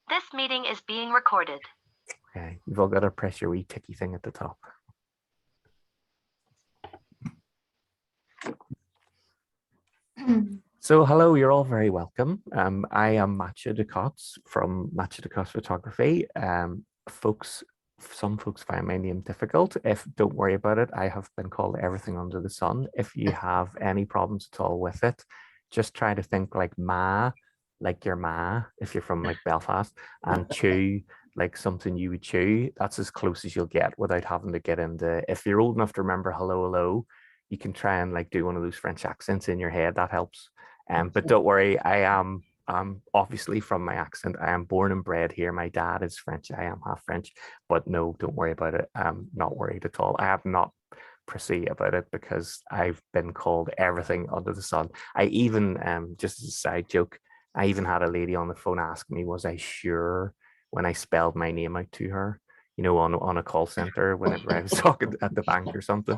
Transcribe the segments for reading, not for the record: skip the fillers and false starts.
This meeting is being recorded. Okay, you've all got to press your wee ticky thing at the top. So hello, you're all very welcome. I am Mathieu Decotz from Mathieu Decotz Photography. Some folks find my name difficult. Don't worry about it, I have been called everything under the sun. If you have any problems at all with it, just try to think like ma, like your ma, if you're from like Belfast, and chew like something you would chew. That's as close as you'll get without having to get into. If you're old enough to remember hello, hello, you can try and like do one of those French accents in your head. That helps. But don't worry, I am obviously from my accent. I am born and bred here. My dad is French. I am half French, but no, don't worry about it. I'm not worried at all. I have not prissy about it because I've been called everything under the sun. I even, just as a side joke, I even had a lady on the phone ask me, was I sure when I spelled my name out to her, on a call center whenever I was talking at the bank or something.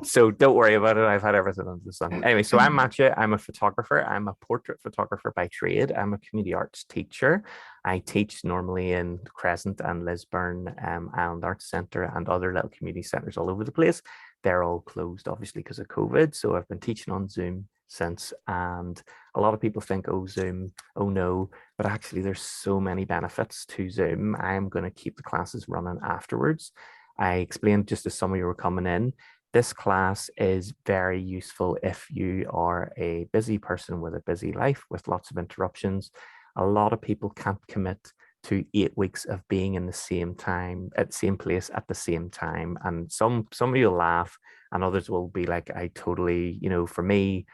So don't worry about it. I've had everything under the sun. Anyway, so I'm Mathieu. I'm a photographer. I'm a portrait photographer by trade. I'm a community arts teacher. I teach normally in Crescent and Lisburn, Island Arts Centre and other little community centres all over the place. They're all closed, obviously, because of COVID. So I've been teaching on Zoom since, and a lot of people think, oh, Zoom, oh no, but actually there's so many benefits to Zoom. I'm going to keep the classes running afterwards. I explained just as some of you were coming in, this class is very useful if you are a busy person with a busy life with lots of interruptions. A lot of people can't commit to 8 weeks of being in the same time at the same place at the same time. And somebody will laugh and others will be like, I totally, for me,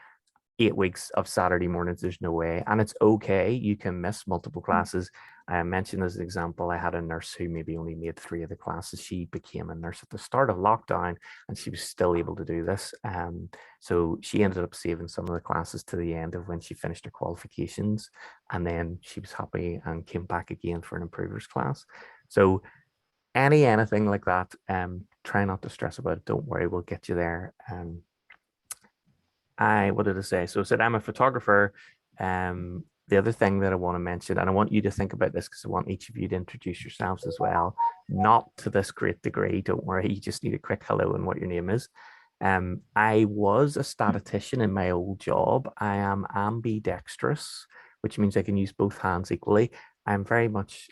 8 weeks of Saturday mornings, there's no way. And it's okay. You can miss multiple classes. I mentioned as an example, I had a nurse who maybe only made 3 of the classes. She became a nurse at the start of lockdown and she was still able to do this. So she ended up saving some of the classes to the end of when she finished her qualifications. And then she was happy and came back again for an improvers class. So anything like that, try not to stress about it. Don't worry, we'll get you there. What did I say? So I said I'm a photographer. The other thing that I want to mention, and I want you to think about this because I want each of you to introduce yourselves as well, not to this great degree. Don't worry, you just need a quick hello and what your name is. I was a statistician in my old job. I am ambidextrous, which means I can use both hands equally. I'm very much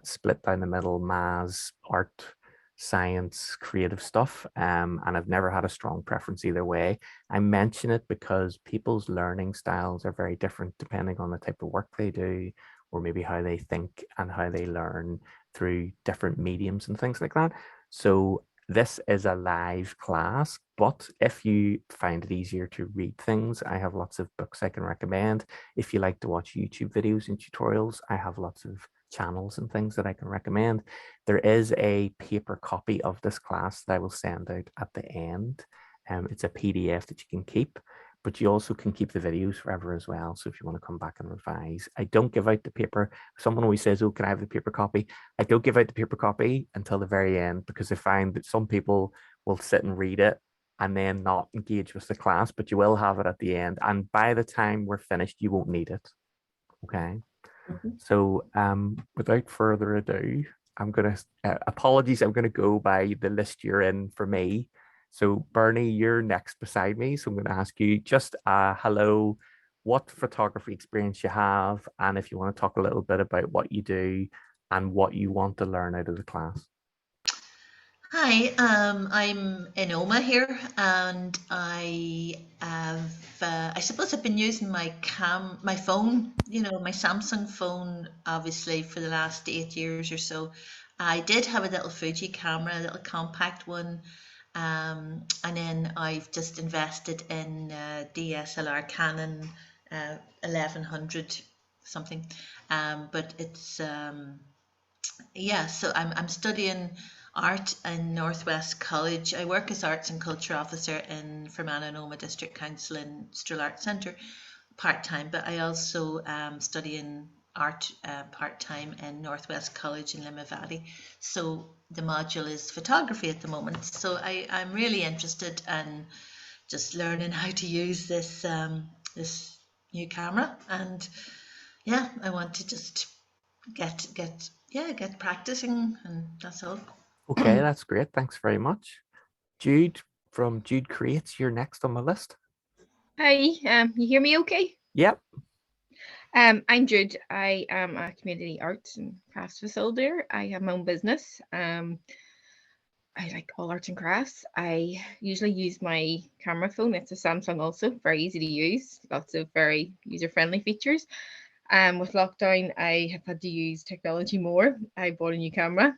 split down the middle, maths, art, science, creative stuff, and I've never had a strong preference either way. I mention it because people's learning styles are very different depending on the type of work they do, or maybe how they think and how they learn through different mediums and things like that. So this is a live class, but if you find it easier to read things, I have lots of books I can recommend. If you like to watch YouTube videos and tutorials, I have lots of channels and things that I can recommend. There is a paper copy of this class that I will send out at the end. It's a PDF that you can keep, but you also can keep the videos forever as well. So if you want to come back and revise, I don't give out the paper. Someone always says, oh, can I have the paper copy? I don't give out the paper copy until the very end because I find that some people will sit and read it and then not engage with the class, but you will have it at the end. And by the time we're finished, you won't need it. Okay. So without further ado, I'm going to, apologies, I'm going to go by the list you're in for me. So Bernie, you're next beside me. So I'm going to ask you just hello, what photography experience you have, and if you want to talk a little bit about what you do and what you want to learn out of the class. Hi, I'm Enoma here, and I suppose I've been using my phone, my Samsung phone, obviously for the last 8 years or so. I did have a little Fuji camera, a little compact one, and then I've just invested in DSLR Canon 1100 something, but it's yeah, so I'm studying art in Northwest College. I work as Arts and Culture Officer in Fermanagh and Omagh District Council in Stroll Arts Centre part time, but I also study in art part time in Northwest College in Limavady. So the module is photography at the moment. So I'm really interested in just learning how to use this new camera, and yeah, I want to just get practicing, and that's all. Okay, that's great. Thanks very much. Jude from Jude Creates, you're next on my list. Hi, you hear me okay? Yep. I'm Jude. I am a community arts and crafts facilitator. I have my own business. I like all arts and crafts. I usually use my camera phone. It's a Samsung also, very easy to use, lots of very user-friendly features. With lockdown, I have had to use technology more. I bought a new camera.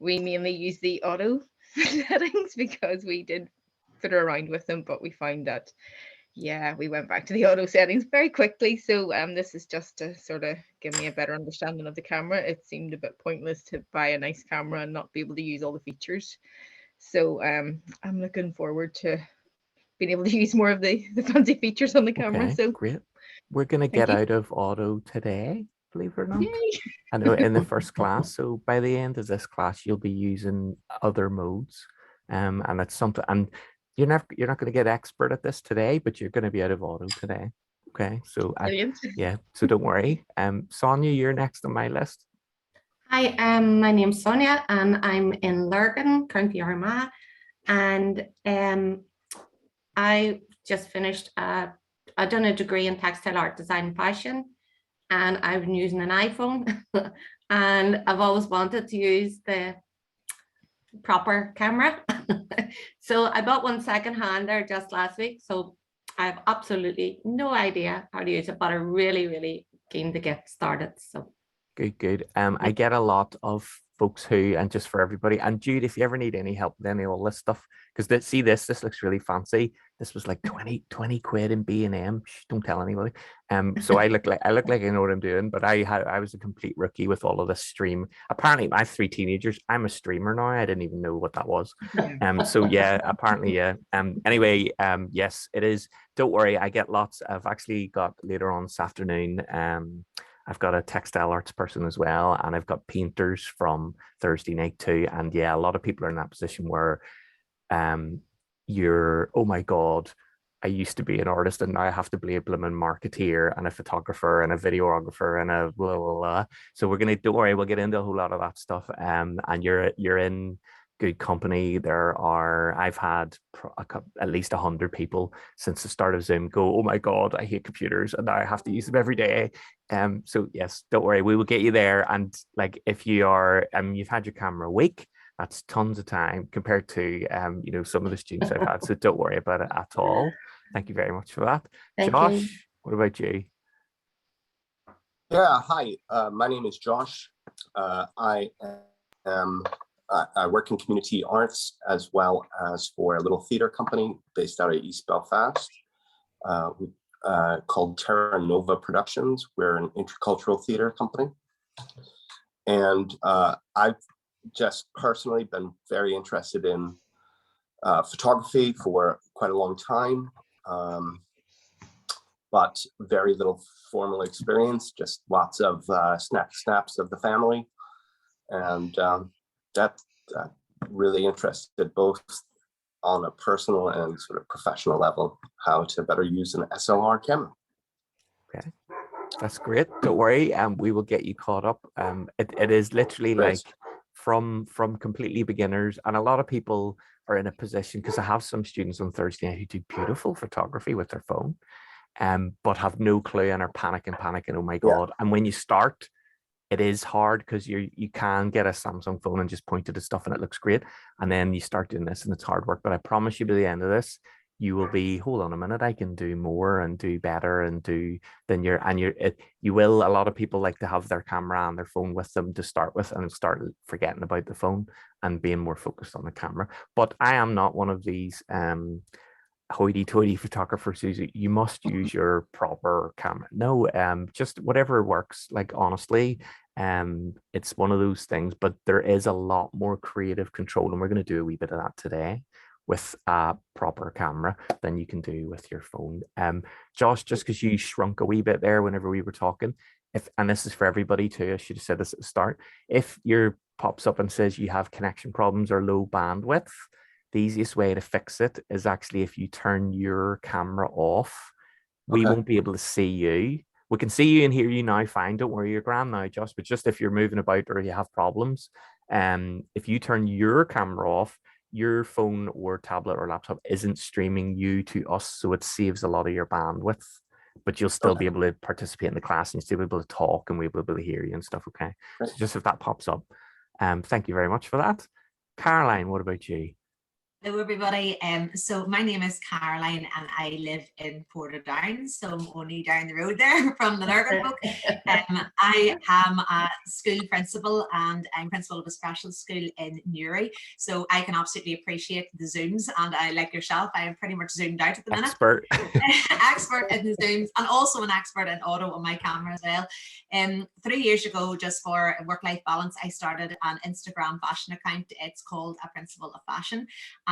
We mainly use the auto settings because we did fiddle around with them, but we found that we went back to the auto settings very quickly. So this is just to sort of give me a better understanding of the camera. It seemed a bit pointless to buy a nice camera and not be able to use all the features. So I'm looking forward to being able to use more of the fancy features on the camera. Okay, so great. We're going to get out of auto today, believe it or not. Yay. I know in the first class. So by the end of this class, you'll be using other modes. And it's something, and you're not going to get expert at this today, but you're going to be out of auto today. Okay. So yeah, so don't worry. Sonia, you're next on my list. Hi, my name's Sonia and I'm in Lurgan, County Armagh, and I just finished, I've done a degree in textile art design and fashion, and I've been using an iPhone and I've always wanted to use the proper camera. So I bought one secondhand there just last week. So I have absolutely no idea how to use it, but I'm really, really keen to get started. So good. I get a lot of folks who, and just for everybody, and Jude, if you ever need any help with any of all this stuff, because this looks really fancy. This was like 20 quid in B&M. Don't tell anybody. So I look like I know what I'm doing, but I was a complete rookie with all of this stream. Apparently, I have 3 teenagers. I'm a streamer now. I didn't even know what that was. So yeah, apparently, yeah. Anyway, yes, it is. Don't worry, I get lots. I've actually got later on this afternoon. I've got a textile arts person as well, and I've got painters from Thursday night too. And yeah, a lot of people are in that position where you're, oh my God, I used to be an artist and now I have to be a blooming marketeer and a photographer and a videographer and a blah, blah, blah. So don't worry, we'll get into a whole lot of that stuff. And you're in good company. I've had at least 100 people since the start of Zoom go, oh my God, I hate computers and now I have to use them every day. So yes, don't worry, we will get you there. And like, if you are, you've had your camera a week, that's tons of time compared to, some of the students I've had. So don't worry about it at all. Thank you very much for that. Thank Josh, you. what about you? Yeah, hi, my name is Josh. I work in community arts as well as for a little theatre company based out of East Belfast called Terra Nova Productions. We're an intercultural theatre company. And I've just personally been very interested in photography for quite a long time, but very little formal experience, just lots of snaps of the family. And that really interested both on a personal and sort of professional level, how to better use an SLR camera. Okay, that's great. Don't worry, we will get you caught up. It is literally Great. like from completely beginners, and a lot of people are in a position, because I have some students on Thursday night who do beautiful photography with their phone, but have no clue and are panicking, oh my God. And when you start, it is hard because you can get a Samsung phone and just point to the stuff and it looks great. And then you start doing this and it's hard work. But I promise you, by the end of this, you will be, hold on a minute, I can do more and do better and do than you will. A lot of people like to have their camera and their phone with them to start with and start forgetting about the phone and being more focused on the camera. But I am not one of these hoity-toity photographers who you must use your proper camera. No, just whatever works. Like, honestly, it's one of those things, but there is a lot more creative control, and we're going to do a wee bit of that today with a proper camera than you can do with your phone. Josh, just because you shrunk a wee bit there whenever we were talking, and this is for everybody too, I should have said this at the start, if your pops up and says you have connection problems or low bandwidth, the easiest way to fix it is actually if you turn your camera off, we won't be able to see you. we can see you and hear you now fine. Don't worry, you're grand now, Josh. But just if you're moving about or you have problems, if you turn your camera off, your phone or tablet or laptop isn't streaming you to us, so it saves a lot of your bandwidth. But you'll still be able to participate in the class and you'll still be able to talk and we'll be able to hear you and stuff. Okay. Great. So just if that pops up. Thank you very much for that. Caroline, what about you? Hello everybody, so my name is Caroline and I live in Portadown, so I'm only down the road there from the Lurgan folk. I am a school principal and I'm principal of a special school in Newry, so I can absolutely appreciate the Zooms, and I, like yourself, I am pretty much zoomed out at the minute. Expert. Expert in the Zooms, and also an expert in auto on my camera as well. 3 years ago, just for work-life balance, I started an Instagram fashion account. It's called A Principle of Fashion.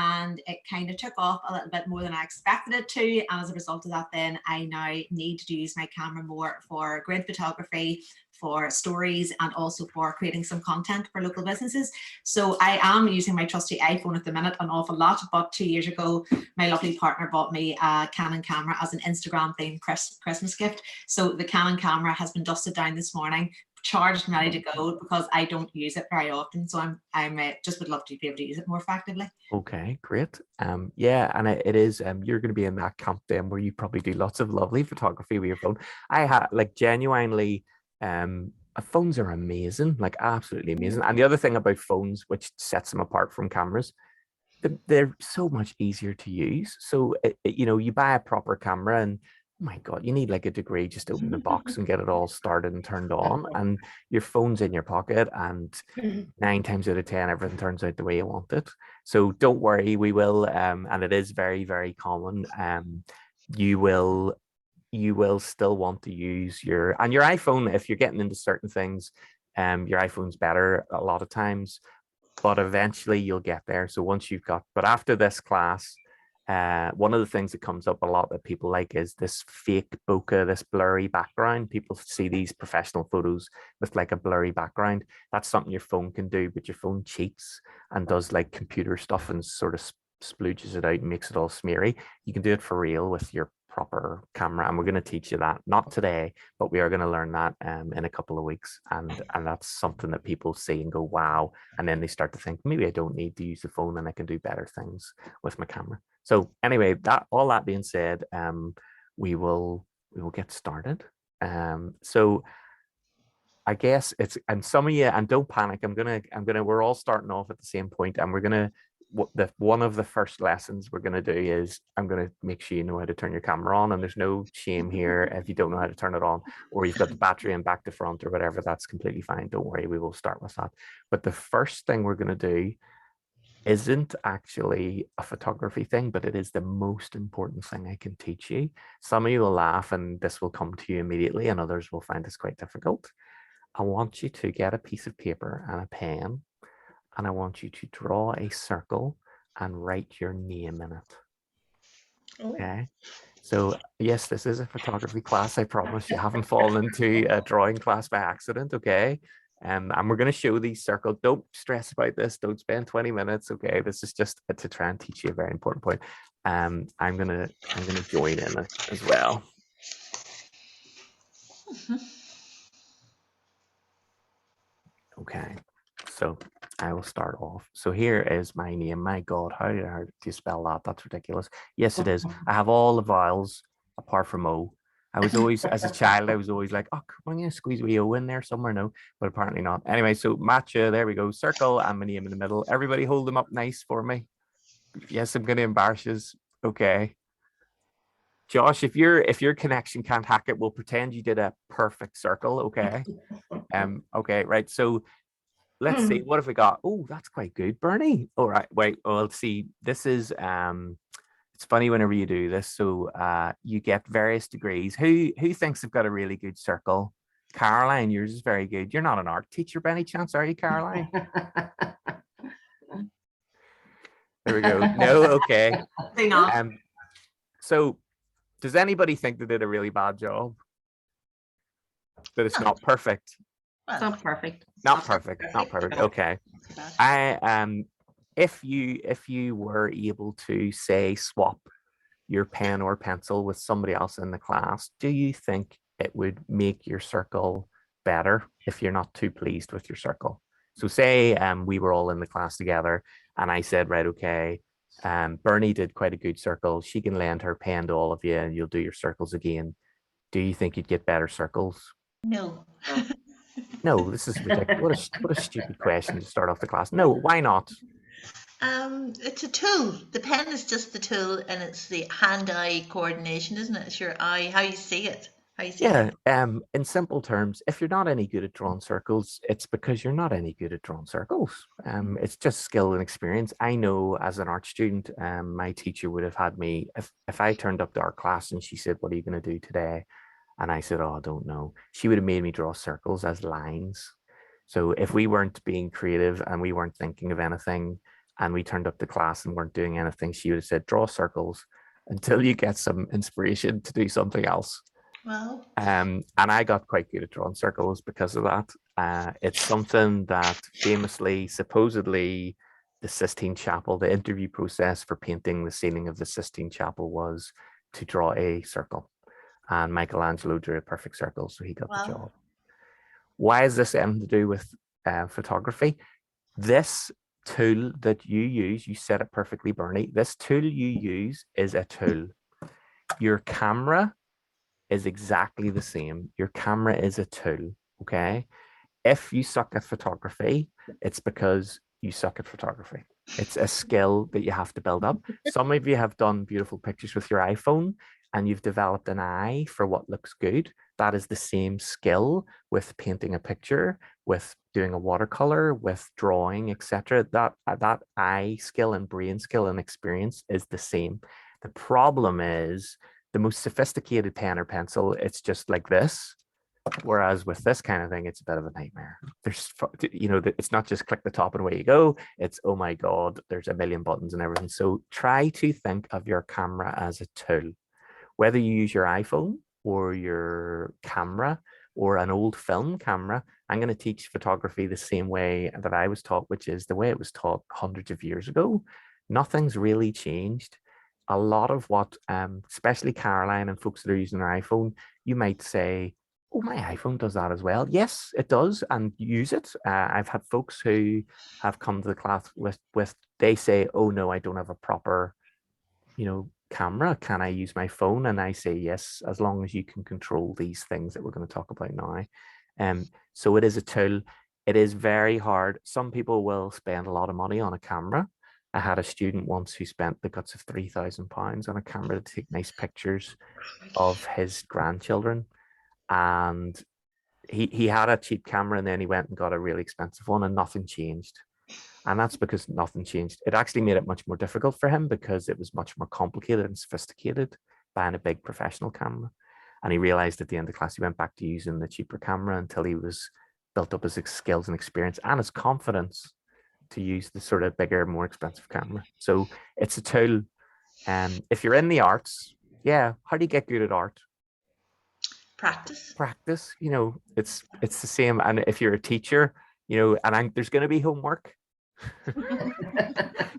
And it kind of took off a little bit more than I expected it to. And as a result of that, then I now need to use my camera more for grid photography, for stories, and also for creating some content for local businesses. So I am using my trusty iPhone at the minute an awful lot, but 2 years ago, my lovely partner bought me a Canon camera as an Instagram themed Christmas gift. So the Canon camera has been dusted down this morning, charged and ready to go, because I don't use it very often. So I'm just would love to be able to use it more effectively. Okay, great. Yeah, and it is, you're going to be in that camp then where you probably do lots of lovely photography with your phone. I had, like, genuinely, phones are amazing, like absolutely amazing. And the other thing about phones, which sets them apart from cameras, they're so much easier to use. So, you know, you buy a proper camera and, oh my God, you need like a degree just to open the box and get it all started and turned on. And your phone's in your pocket, and 9 times out of 10, everything turns out the way you want it. So don't worry, we will, and it is very, very common. You will still want to use your iPhone if you're getting into certain things. Your iPhone's better a lot of times, but eventually you'll get there. So once you've got, but after this class, one of the things that comes up a lot that people like is this fake bokeh, this blurry background. People see these professional photos with like a blurry background. That's something your phone can do, but your phone cheats and does like computer stuff and sort of splooges it out and makes it all smeary. You can do it for real with your proper camera, and we're going to teach you that, not today, but we are going to learn that in a couple of weeks. And that's something that people see and go, wow, and then they start to think, maybe I don't need to use the phone and I can do better things with my camera. So anyway, all that being said, we will get started. So I guess it's, and some of you, and don't panic, we're all starting off at the same point, and we're gonna, one of the first lessons we're going to do is I'm going to make sure you know how to turn your camera on, and there's no shame here if you don't know how to turn it on, or you've got the battery in back to front or whatever. That's completely fine. Don't worry, we will start with that. But the first thing we're going to do isn't actually a photography thing, but it is the most important thing I can teach you. Some of you will laugh and this will come to you immediately, and others will find this quite difficult. I want you to get a piece of paper and a pen, and I want you to draw a circle and write your name in it. Okay. So yes, this is a photography class. I promise you haven't fallen into a drawing class by accident. Okay. And we're going to show these circles. Don't stress about this. Don't spend 20 minutes. Okay. This is just to try and teach you a very important point. I'm gonna join in it as well. Okay. So I will start off. So here is my name. My God, how do you spell that? That's ridiculous. Yes, it is. I have all the vowels apart from O. I was always, as a child, I was always like, oh, I'm going to squeeze wee O in there somewhere. No, but apparently not. Anyway, so Matcha, there we go. Circle and my name in the middle. Everybody hold them up nice for me. Yes, I'm going to embarrass you. Okay. Josh, if your connection can't hack it, we'll pretend you did a perfect circle. Okay. Okay, right. So let's see, what have we got? Oh, that's quite good, Bernie. All right, wait, well, let's see. This is it's funny whenever you do this. So you get various degrees. Who thinks they've got a really good circle? Caroline, yours is very good. You're not an art teacher by any chance, are you, Caroline? There we go. No, okay. So does anybody think they did a really bad job? That it's not perfect? It's not perfect. Not perfect. Not perfect. Okay. If you were able to say swap your pen or pencil with somebody else in the class, do you think it would make your circle better if you're not too pleased with your circle. So say we were all in the class together and I said, right, okay, Bernie did quite a good circle. She can lend her pen to all of you and you'll do your circles again. Do you think you'd get better circles? No. No, this is ridiculous. What a stupid question to start off the class. No, why not? It's a tool. The pen is just the tool, and it's the hand-eye coordination, isn't it? It's your eye, how you see it, how you see it. Yeah, in simple terms, if you're not any good at drawing circles, it's because you're not any good at drawing circles. It's just skill and experience. I know as an art student, my teacher would have had me, if I turned up to art class and she said, what are you going to do today? And I said, oh, I don't know. She would have made me draw circles as lines. So if we weren't being creative and we weren't thinking of anything and we turned up to class and weren't doing anything, she would have said, draw circles until you get some inspiration to do something else. Well, and I got quite good at drawing circles because of that. It's something that famously, supposedly, the Sistine Chapel, the interview process for painting the ceiling of the Sistine Chapel was to draw a circle. And Michelangelo drew a perfect circle, so he got the job. Why is this anything to do with photography? This tool that you use, you said it perfectly, Bernie, this tool you use is a tool. Your camera is exactly the same. Your camera is a tool, okay? If you suck at photography, it's because you suck at photography. It's a skill that you have to build up. Some of you have done beautiful pictures with your iPhone and you've developed an eye for what looks good. That is the same skill with painting a picture, with doing a watercolor, with drawing, etc. That eye skill and brain skill and experience is the same. The problem is the most sophisticated pen or pencil, it's just like this. Whereas with this kind of thing, it's a bit of a nightmare. There's, it's not just click the top and away you go. It's, oh my God, there's a million buttons and everything. So try to think of your camera as a tool. Whether you use your iPhone or your camera or an old film camera, I'm going to teach photography the same way that I was taught, which is the way it was taught hundreds of years ago. Nothing's really changed. A lot of what, especially Caroline and folks that are using their iPhone, you might say, oh, my iPhone does that as well. Yes, it does, and use it. I've had folks who have come to the class with they say, oh no, I don't have a proper, camera. Can I use my phone? And I say yes, as long as you can control these things that we're going to talk about now. So it is a tool. It is very hard. Some people will spend a lot of money on a camera. I had a student once who spent the guts of £3,000 on a camera to take nice pictures of his grandchildren. And he had a cheap camera and then he went and got a really expensive one and nothing changed. And that's because nothing changed. It actually made it much more difficult for him because it was much more complicated and sophisticated buying a big professional camera. And he realized at the end of class, he went back to using the cheaper camera until he was built up his skills and experience and his confidence to use the sort of bigger, more expensive camera. So it's a tool. If you're in the arts, how do you get good at art? Practice. It's the same. And if you're a teacher, there's going to be homework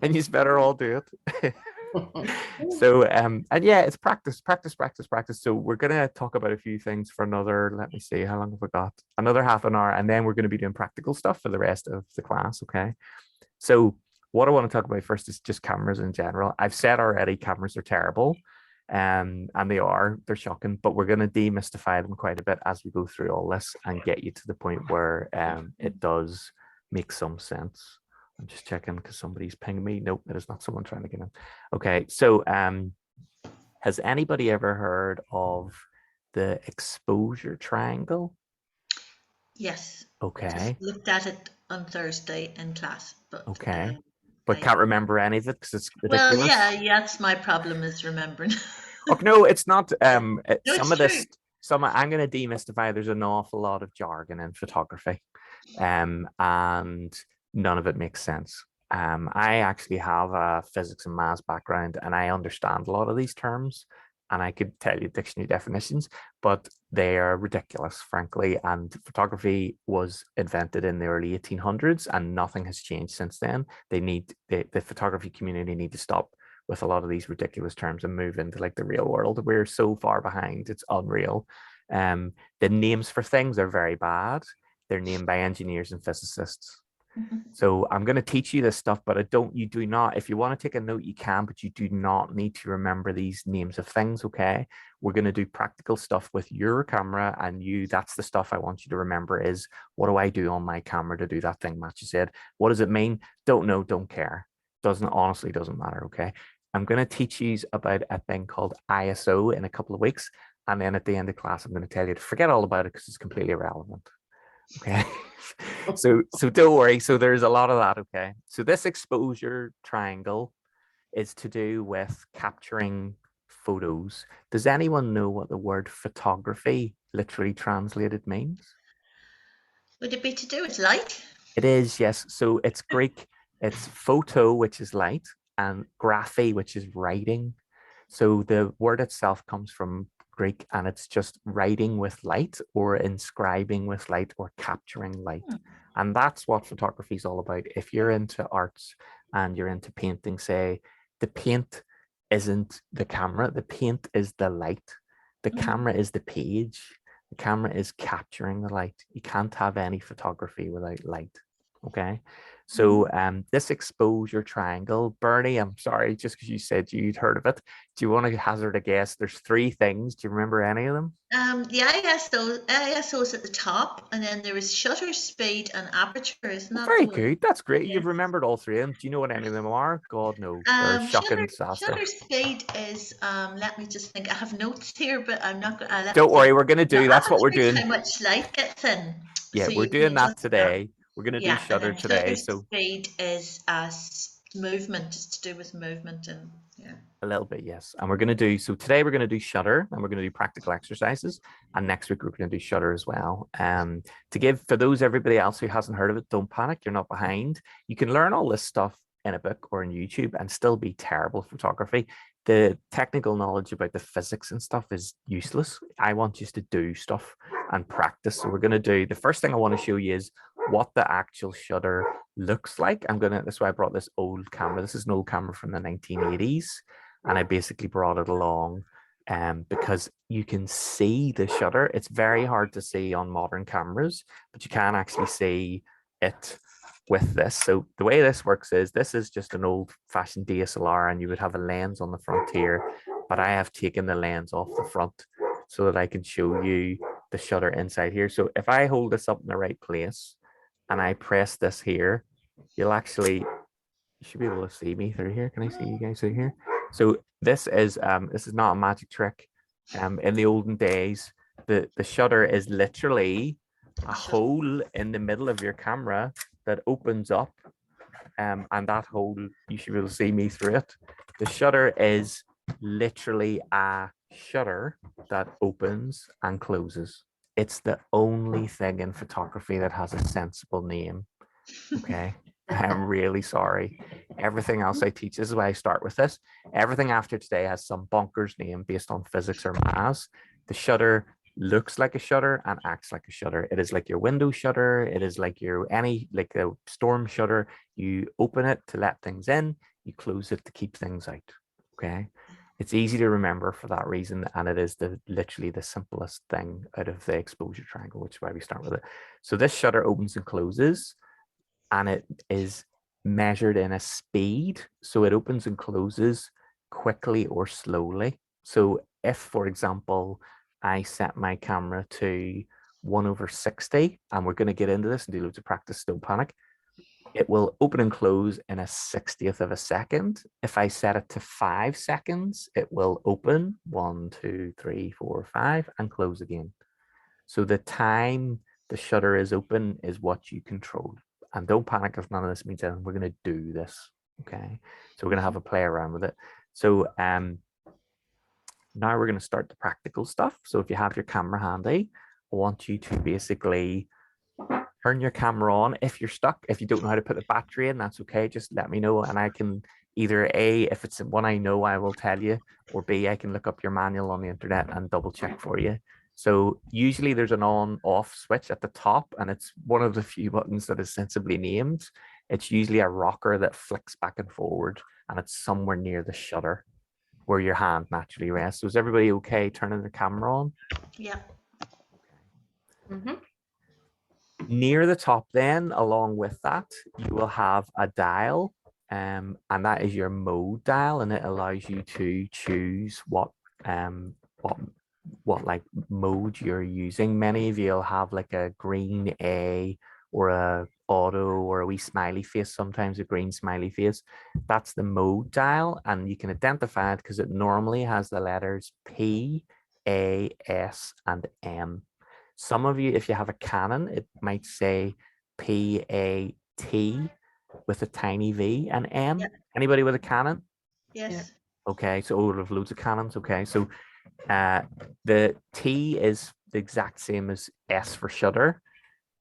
and you better all do it. So, it's practice. So we're going to talk about a few things for another, let me see, how long have we got? Another half an hour. And then we're going to be doing practical stuff for the rest of the class. Okay. So what I want to talk about first is just cameras in general. I've said already, cameras are terrible. And they're shocking, but we're going to demystify them quite a bit as we go through all this and get you to the point where it does make some sense. I'm just checking because somebody's pinging me. Nope, it is not someone trying to get in. Okay, so has anybody ever heard of the exposure triangle? Yes. Okay. Just looked at it on Thursday in class, but okay. But can't remember any of it because it's ridiculous. Well, yeah, that's my problem is remembering. Oh no, it's not. No, some of this, I'm going to demystify. There's an awful lot of jargon in photography, and none of it makes sense. I actually have a physics and maths background, and I understand a lot of these terms, and I could tell you dictionary definitions, but they are ridiculous, frankly. And photography was invented in the early 1800s, and nothing has changed since then. The photography community need to stop with a lot of these ridiculous terms and move into like the real world. We're so far behind, it's unreal. The names for things are very bad. They're named by engineers and physicists. So I'm going to teach you this stuff, but you do not, if you want to take a note, you can, but you do not need to remember these names of things, okay? We're going to do practical stuff with your camera, and that's the stuff I want you to remember is, what do I do on my camera to do that thing Matthew said? What does it mean? Don't know, don't care. Honestly doesn't matter, okay? I'm going to teach you about a thing called ISO in a couple of weeks. And then at the end of class, I'm going to tell you to forget all about it because it's completely irrelevant. Okay. So don't worry. So there's a lot of that. Okay. So this exposure triangle is to do with capturing photos. Does anyone know what the word photography literally translated means? Would it be to do with light? It is, yes. So it's Greek. It's photo, which is light, and graphy, which is writing. So the word itself comes from Greek, and it's just writing with light or inscribing with light or capturing light. And that's what photography is all about. If you're into arts and you're into painting, say, the paint isn't the camera, the paint is the light. The camera is the page. The camera is capturing the light. You can't have any photography without light. Okay. So this exposure triangle, Bernie, I'm sorry, just because you said you'd heard of it. Do you want to hazard a guess? There's 3 things. Do you remember any of them? The ISO is at the top, and then there is shutter speed and aperture, isn't that Very the one? good. That's great. Yeah. You've remembered all 3 of them. Do you know what any of them are? God, no. They're shocking disaster. Shutter speed is, let me just think. I have notes here, but I'm not going to. Don't worry, we're going to do, that's what we're doing. How much light gets in. Yeah, So we're doing that today. We're going to do shutter today. Shutter speed is movement. It's to do with movement, and yeah. A little bit, yes. And we're going to do, so today we're going to do shutter, and we're going to do practical exercises. And next week we're going to do shutter as well. To give, for everybody else who hasn't heard of it, don't panic, you're not behind. You can learn all this stuff in a book or on YouTube and still be terrible at photography. The technical knowledge about the physics and stuff is useless. I want you to do stuff and practice. So we're going to do, the first thing I want to show you is what the actual shutter looks like. That's why I brought this old camera. This is an old camera from the 1980s. And I basically brought it along because you can see the shutter. It's very hard to see on modern cameras, but you can actually see it with this. So the way this works is, this is just an old-fashioned DSLR, and you would have a lens on the front here, but I have taken the lens off the front so that I can show you the shutter inside here. So if I hold this up in the right place and I press this here, you should be able to see me through here. Can I see you guys through here? So this is not a magic trick. In the olden days, the shutter is literally a hole in the middle of your camera that opens up, and that hole, you should be able to see me through it. The shutter is literally a shutter that opens and closes. It's the only thing in photography that has a sensible name. Okay. I'm really sorry. Everything else I teach, this is why I start with this. Everything after today has some bonkers name based on physics or maths. The shutter looks like a shutter and acts like a shutter. It is like your window shutter. It is like like a storm shutter. You open it to let things in, you close it to keep things out. Okay. It's easy to remember for that reason, and it is literally the simplest thing out of the exposure triangle, which is why we start with it. So this shutter opens and closes, and it is measured in a speed. So it opens and closes quickly or slowly. So if, for example, I set my camera to 1/60, and we're going to get into this and do loads of practice, don't panic, it will open and close in a 60th of a second. If I set it to 5 seconds, it will open 1, 2, 3, 4, 5 and close again. So the time the shutter is open is what you control. And don't panic if none of this means anything. We're going to do this. Okay. So we're going to have a play around with it. So now we're going to start the practical stuff. So if you have your camera handy, I want you to basically turn your camera on. If you're stuck, if you don't know how to put the battery in, that's okay. Just let me know, and I can either A, if it's one I know, I will tell you, or B, I can look up your manual on the internet and double check for you. So usually there's an on-off switch at the top, and it's one of the few buttons that is sensibly named. It's usually a rocker that flicks back and forward, and it's somewhere near the shutter where your hand naturally rests. So is everybody okay turning the camera on? Yeah. Mhm. Near the top then, along with that, you will have a dial, and that is your mode dial, and it allows you to choose what like mode you're using. Many of you will have like a green A or a auto or a wee smiley face, sometimes a green smiley face. That's the mode dial, and you can identify it because it normally has the letters P, A, S, and M. Some of you, if you have a Canon, it might say PAT with a tiny V and M. Yeah. Anybody with a Canon? Yes. Okay, so we have loads of Canons. Okay, so the T is the exact same as S for shutter.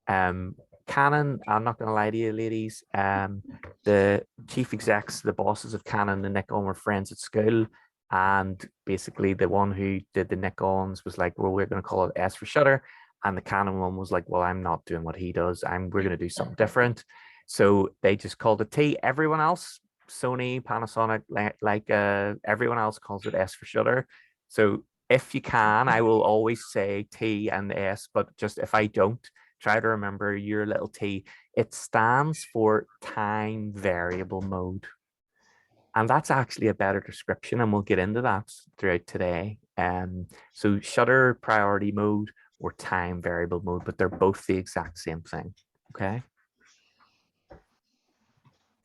Canon, I'm not going to lie to you, ladies. The chief execs, the bosses of Canon and Nikon were friends at school. And basically, the one who did the Nikons was like, well, we're going to call it S for shutter. And the Canon one was like, well, I'm not doing what he does. We're going to do something different. So they just called it T. Everyone else, Sony, Panasonic, everyone else calls it S for shutter. So if you can, I will always say T and S, but just if I don't, try to remember your little T. It stands for time variable mode. And that's actually a better description, and we'll get into that throughout today. So shutter priority mode or time variable mode, but they're both the exact same thing. Okay.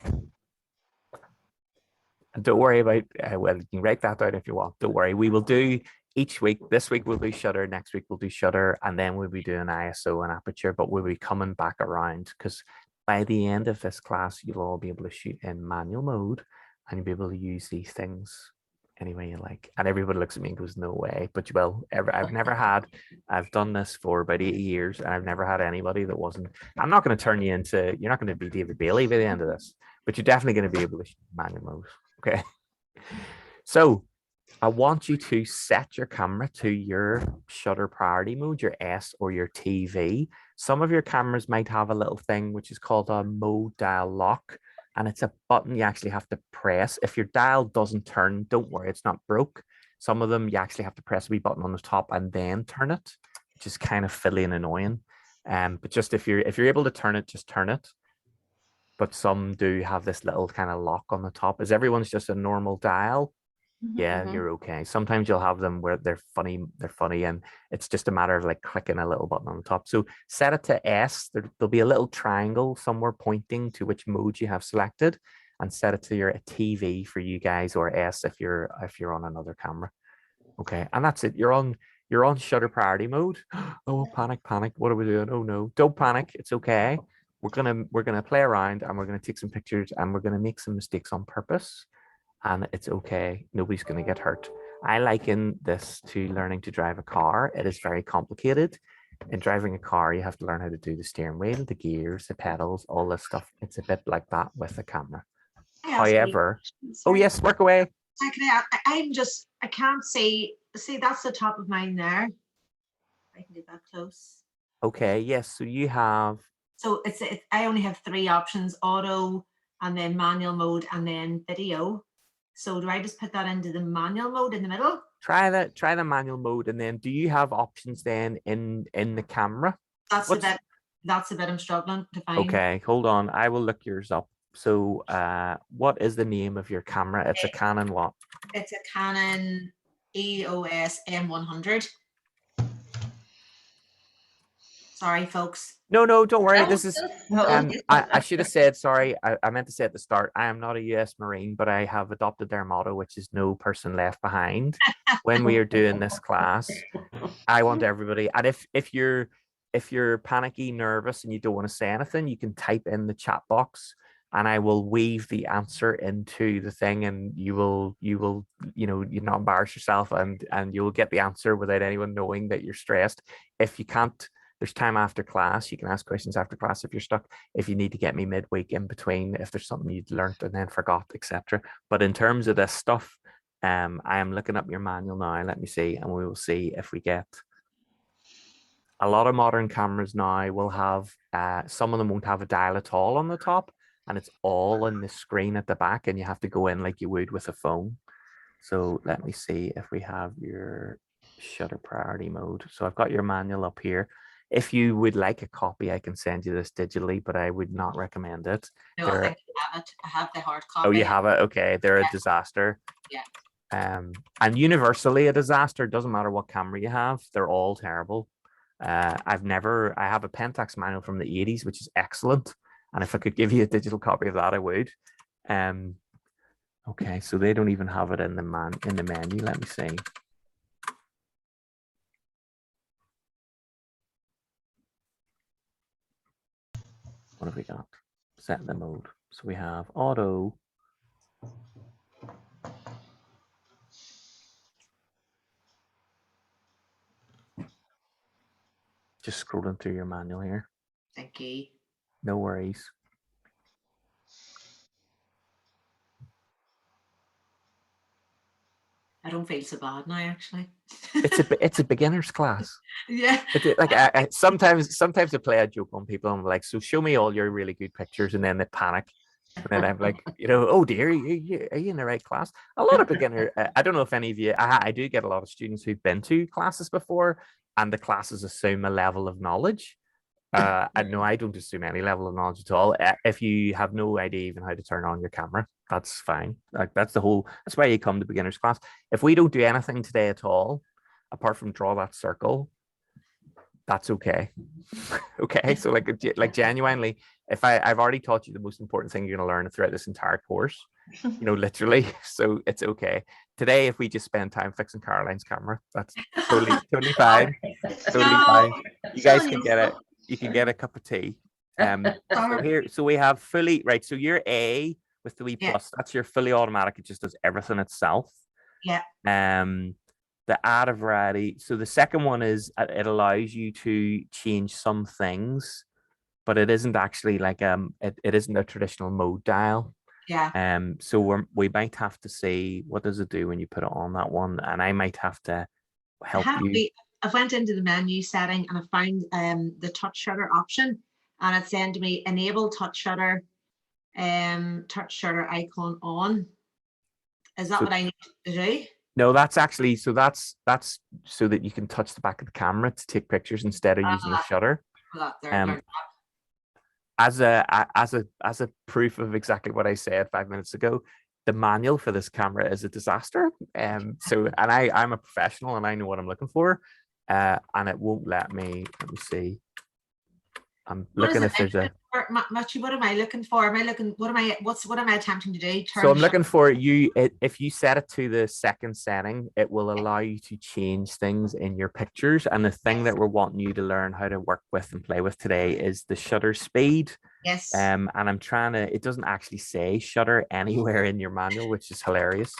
And don't worry about, well, you can write that down if you want. Don't worry. We will do each week. This week we'll do shutter. Next week we'll do shutter. And then we'll be doing ISO and aperture, but we'll be coming back around because by the end of this class, you'll all be able to shoot in manual mode and you'll be able to use these things any way you like. And everybody looks at me and goes, no way, but you will. I've done this for about 8 years and I've never had anybody that wasn't. I'm not going to turn you into, you're not going to be David Bailey by the end of this, but you're definitely going to be able to shoot manual mode. Okay. So I want you to set your camera to your shutter priority mode, your S or your TV. Some of your cameras might have a little thing which is called a mode dial lock. And it's a button you actually have to press. If your dial doesn't turn, don't worry, it's not broke. Some of them you actually have to press a wee button on the top and then turn it, which is kind of fiddly and annoying. But just if you're able to turn it, just turn it. But some do have this little kind of lock on the top. Is everyone's just a normal dial? Yeah, you're okay. Sometimes you'll have them where they're funny, and it's just a matter of like clicking a little button on the top. So set it to S. There'll be a little triangle somewhere pointing to which mode you have selected, and set it to your TV for you guys, or S if you're on another camera. Okay, and that's it. You're on shutter priority mode. Oh, panic. What are we doing? Oh no, don't panic. It's okay. We're gonna play around and we're gonna take some pictures and we're gonna make some mistakes on purpose. And it's okay. Nobody's going to get hurt. I liken this to learning to drive a car. It is very complicated. In driving a car, you have to learn how to do the steering wheel, the gears, the pedals, all this stuff. It's a bit like that with a camera. However, oh yes, work away. I can't see that's the top of mine there. I can do that close. Okay, yes. So you have. So I only have 3 options: auto, and then manual mode, and then video. So do I just put that into the manual mode in the middle? Try the manual mode, and then do you have options then in the camera? That's the bit I'm struggling to find. Okay, hold on. I will look yours up. So what is the name of your camera? It's a Canon what? It's a Canon EOS M100. Sorry, folks. No, don't worry. This is I should have said, sorry, I meant to say at the start, I am not a US Marine, but I have adopted their motto, which is no person left behind. When we are doing this class, I want everybody, and if you're panicky, nervous, and you don't want to say anything, you can type in the chat box and I will weave the answer into the thing, and you will you not embarrass yourself, and you will get the answer without anyone knowing that you're stressed. If you can't, there's time after class. You can ask questions after class if you're stuck. If you need to get me midweek in between, if there's something you'd learned and then forgot, etc. But in terms of this stuff, I am looking up your manual now. Let me see, and we will see if we get. A lot of modern cameras now will have, some of them won't have a dial at all on the top, and it's all on the screen at the back, and you have to go in like you would with a phone. So let me see if we have your shutter priority mode. So I've got your manual up here. If you would like a copy, I can send you this digitally, but I would not recommend it. No, They're- I think I have it. I have the hard copy. Oh, you have it? Okay, they're a disaster. Yeah. And universally a disaster. Doesn't matter what camera you have, they're all terrible. I have a Pentax manual from the 80s, which is excellent. And if I could give you a digital copy of that, I would. Okay, so they don't even have it in the menu. Let me see. What have we got? Set the mode. So we have auto. Just scrolling through your manual here. Thank you. No worries. I don't feel so bad now, actually. It's a beginner's class. Yeah. Like sometimes I play a joke on people. I'm like, so show me all your really good pictures, and then they panic. And then I'm like, oh dear, are you in the right class? A lot of beginner. I don't know if any of you. I do get a lot of students who've been to classes before, and the classes assume a level of knowledge. And no, I don't assume any level of knowledge at all. If you have no idea even how to turn on your camera, that's fine. Like that's why you come to beginner's class. If we don't do anything today at all, apart from draw that circle, that's okay. Okay, so like genuinely, if I've already taught you the most important thing you're going to learn throughout this entire course, literally, so it's okay. Today, if we just spend time fixing Caroline's camera, that's totally fine. Totally fine. You guys can get it. You can get a cup of tea. So we have fully right. So you're A with the wee plus. That's your fully automatic. It just does everything itself. Yeah. The add a variety. So the second one is it allows you to change some things, but it isn't actually like it isn't a traditional mode dial. Yeah. So we might have to see what does it do when you put it on that one, and I might have to help you. I went into the menu setting and I found the touch shutter option, and it said to me enable touch shutter icon on. Is that what I need to do? No, that's actually that's so that you can touch the back of the camera to take pictures instead of using the shutter. As a proof of exactly what I said 5 minutes ago, the manual for this camera is a disaster. I'm a professional and I know what I'm looking for. And it won't let me see. I'm looking if there's a Matthew, what am I looking for? What am I attempting to do? So I'm looking for you. If you set it to the second setting, it will allow you to change things in your pictures. And the thing that we're wanting you to learn how to work with and play with today is the shutter speed. Yes. And I'm trying to, it doesn't actually say shutter anywhere in your manual, which is hilarious.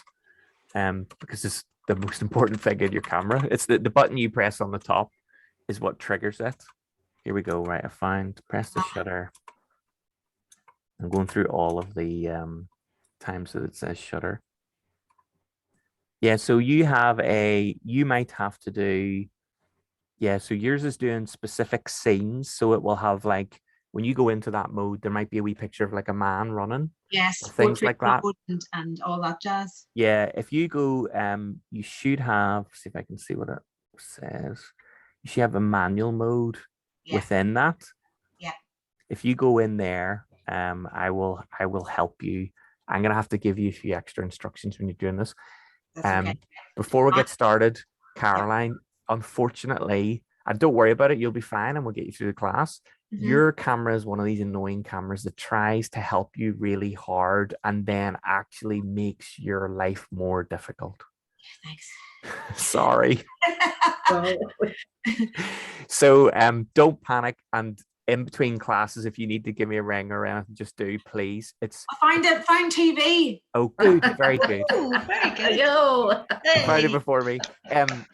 Because it's the most important thing in your camera. It's the button you press on the top is what triggers it. Here we go. Right, press the shutter. I'm going through all of the times that it says shutter. Yeah, so you might have to do, so yours is doing specific scenes. So it will have like, when you go into that mode, there might be a wee picture of like a man running. Yes, things like that. And all that jazz. Yeah, if you go, you should have, see if I can see what it says. You should have a manual mode within that. Yeah. If you go in there, I will help you. I'm gonna have to give you a few extra instructions when you're doing this. Okay. Before we get started, Caroline, unfortunately, and don't worry about it, you'll be fine and we'll get you through the class. Your camera is one of these annoying cameras that tries to help you really hard and then actually makes your life more difficult. Thanks. Sorry. So don't panic, and in between classes, if you need to give me a ring or anything, just do, please. I found TV. Oh, good, very good. Oh, very good. Yo. Found it before me. And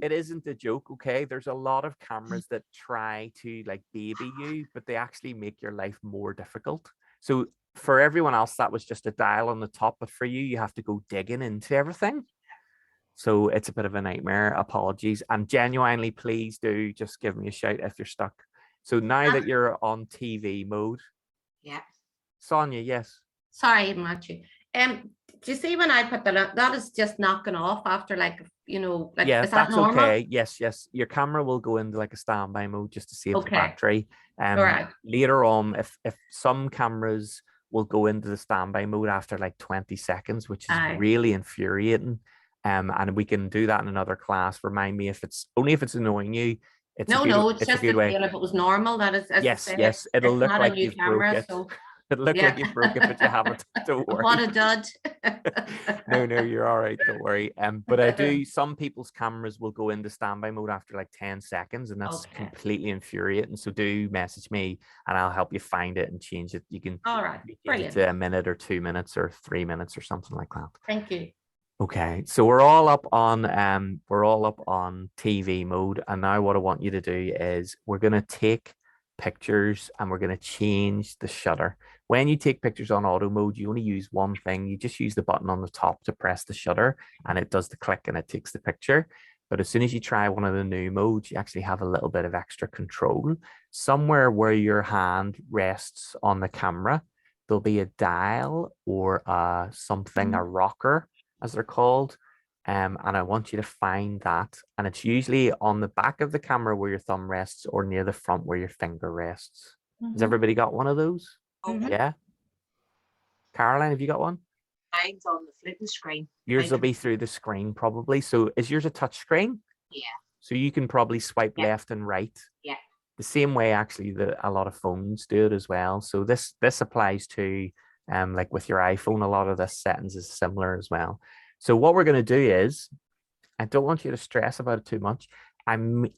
it isn't a joke, okay? There's a lot of cameras that try to like baby you, but they actually make your life more difficult. So for everyone else, that was just a dial on the top, but for you, you have to go digging into everything. So it's a bit of a nightmare. Apologies. And genuinely, please do just give me a shout if you're stuck. So now that you're on TV mode. Yeah. Sonia, yes. Sorry, Matthew. Do you see when I put that is just knocking off after like, like, Yeah, is that that's normal? okay. Yes, yes. Your camera will go into like a standby mode just to save the Okay. battery. All right. Later on, if some cameras will go into the standby mode after like 20 seconds, which is Aye. really infuriating. And we can do that in another class. Remind me if it's annoying you. It's No, a good, it's it's a just good a way. feel if it was normal. That is, as I Yes, say, yes. It'll it's look not a like new you've broke camera, it. so It'll look yeah. like you've broke it, but you haven't. Don't worry. What a dud. No, you're all right. Don't worry. But I do. Some people's cameras will go into standby mode after like 10 seconds, and that's Okay. completely infuriating. So do message me, and I'll help you find it and change it. You can All right. change it Brilliant. to a minute or 2 minutes or 3 minutes or something like that. Thank you. Okay, so we're all up on TV mode, and now what I want you to do is we're gonna take pictures and we're gonna change the shutter. When you take pictures on auto mode, you only use one thing. You just use the button on the top to press the shutter, and it does the click and it takes the picture. But as soon as you try one of the new modes, you actually have a little bit of extra control. Somewhere where your hand rests on the camera, there'll be a dial or something, a rocker, as they're called. And I want you to find that. And it's usually on the back of the camera where your thumb rests or near the front where your finger rests. Has everybody got one of those? Mhm. Yeah. Caroline, have you got one? Mine's on the flipping screen. Yours will be through the screen probably. So is yours a touch screen? Yeah. So you can probably swipe Yeah. left and right. Yeah. The same way actually that a lot of phones do it as well. So this applies to like with your iPhone, a lot of the settings is similar as well. So what we're going to do is, I don't want you to stress about it too much. I'm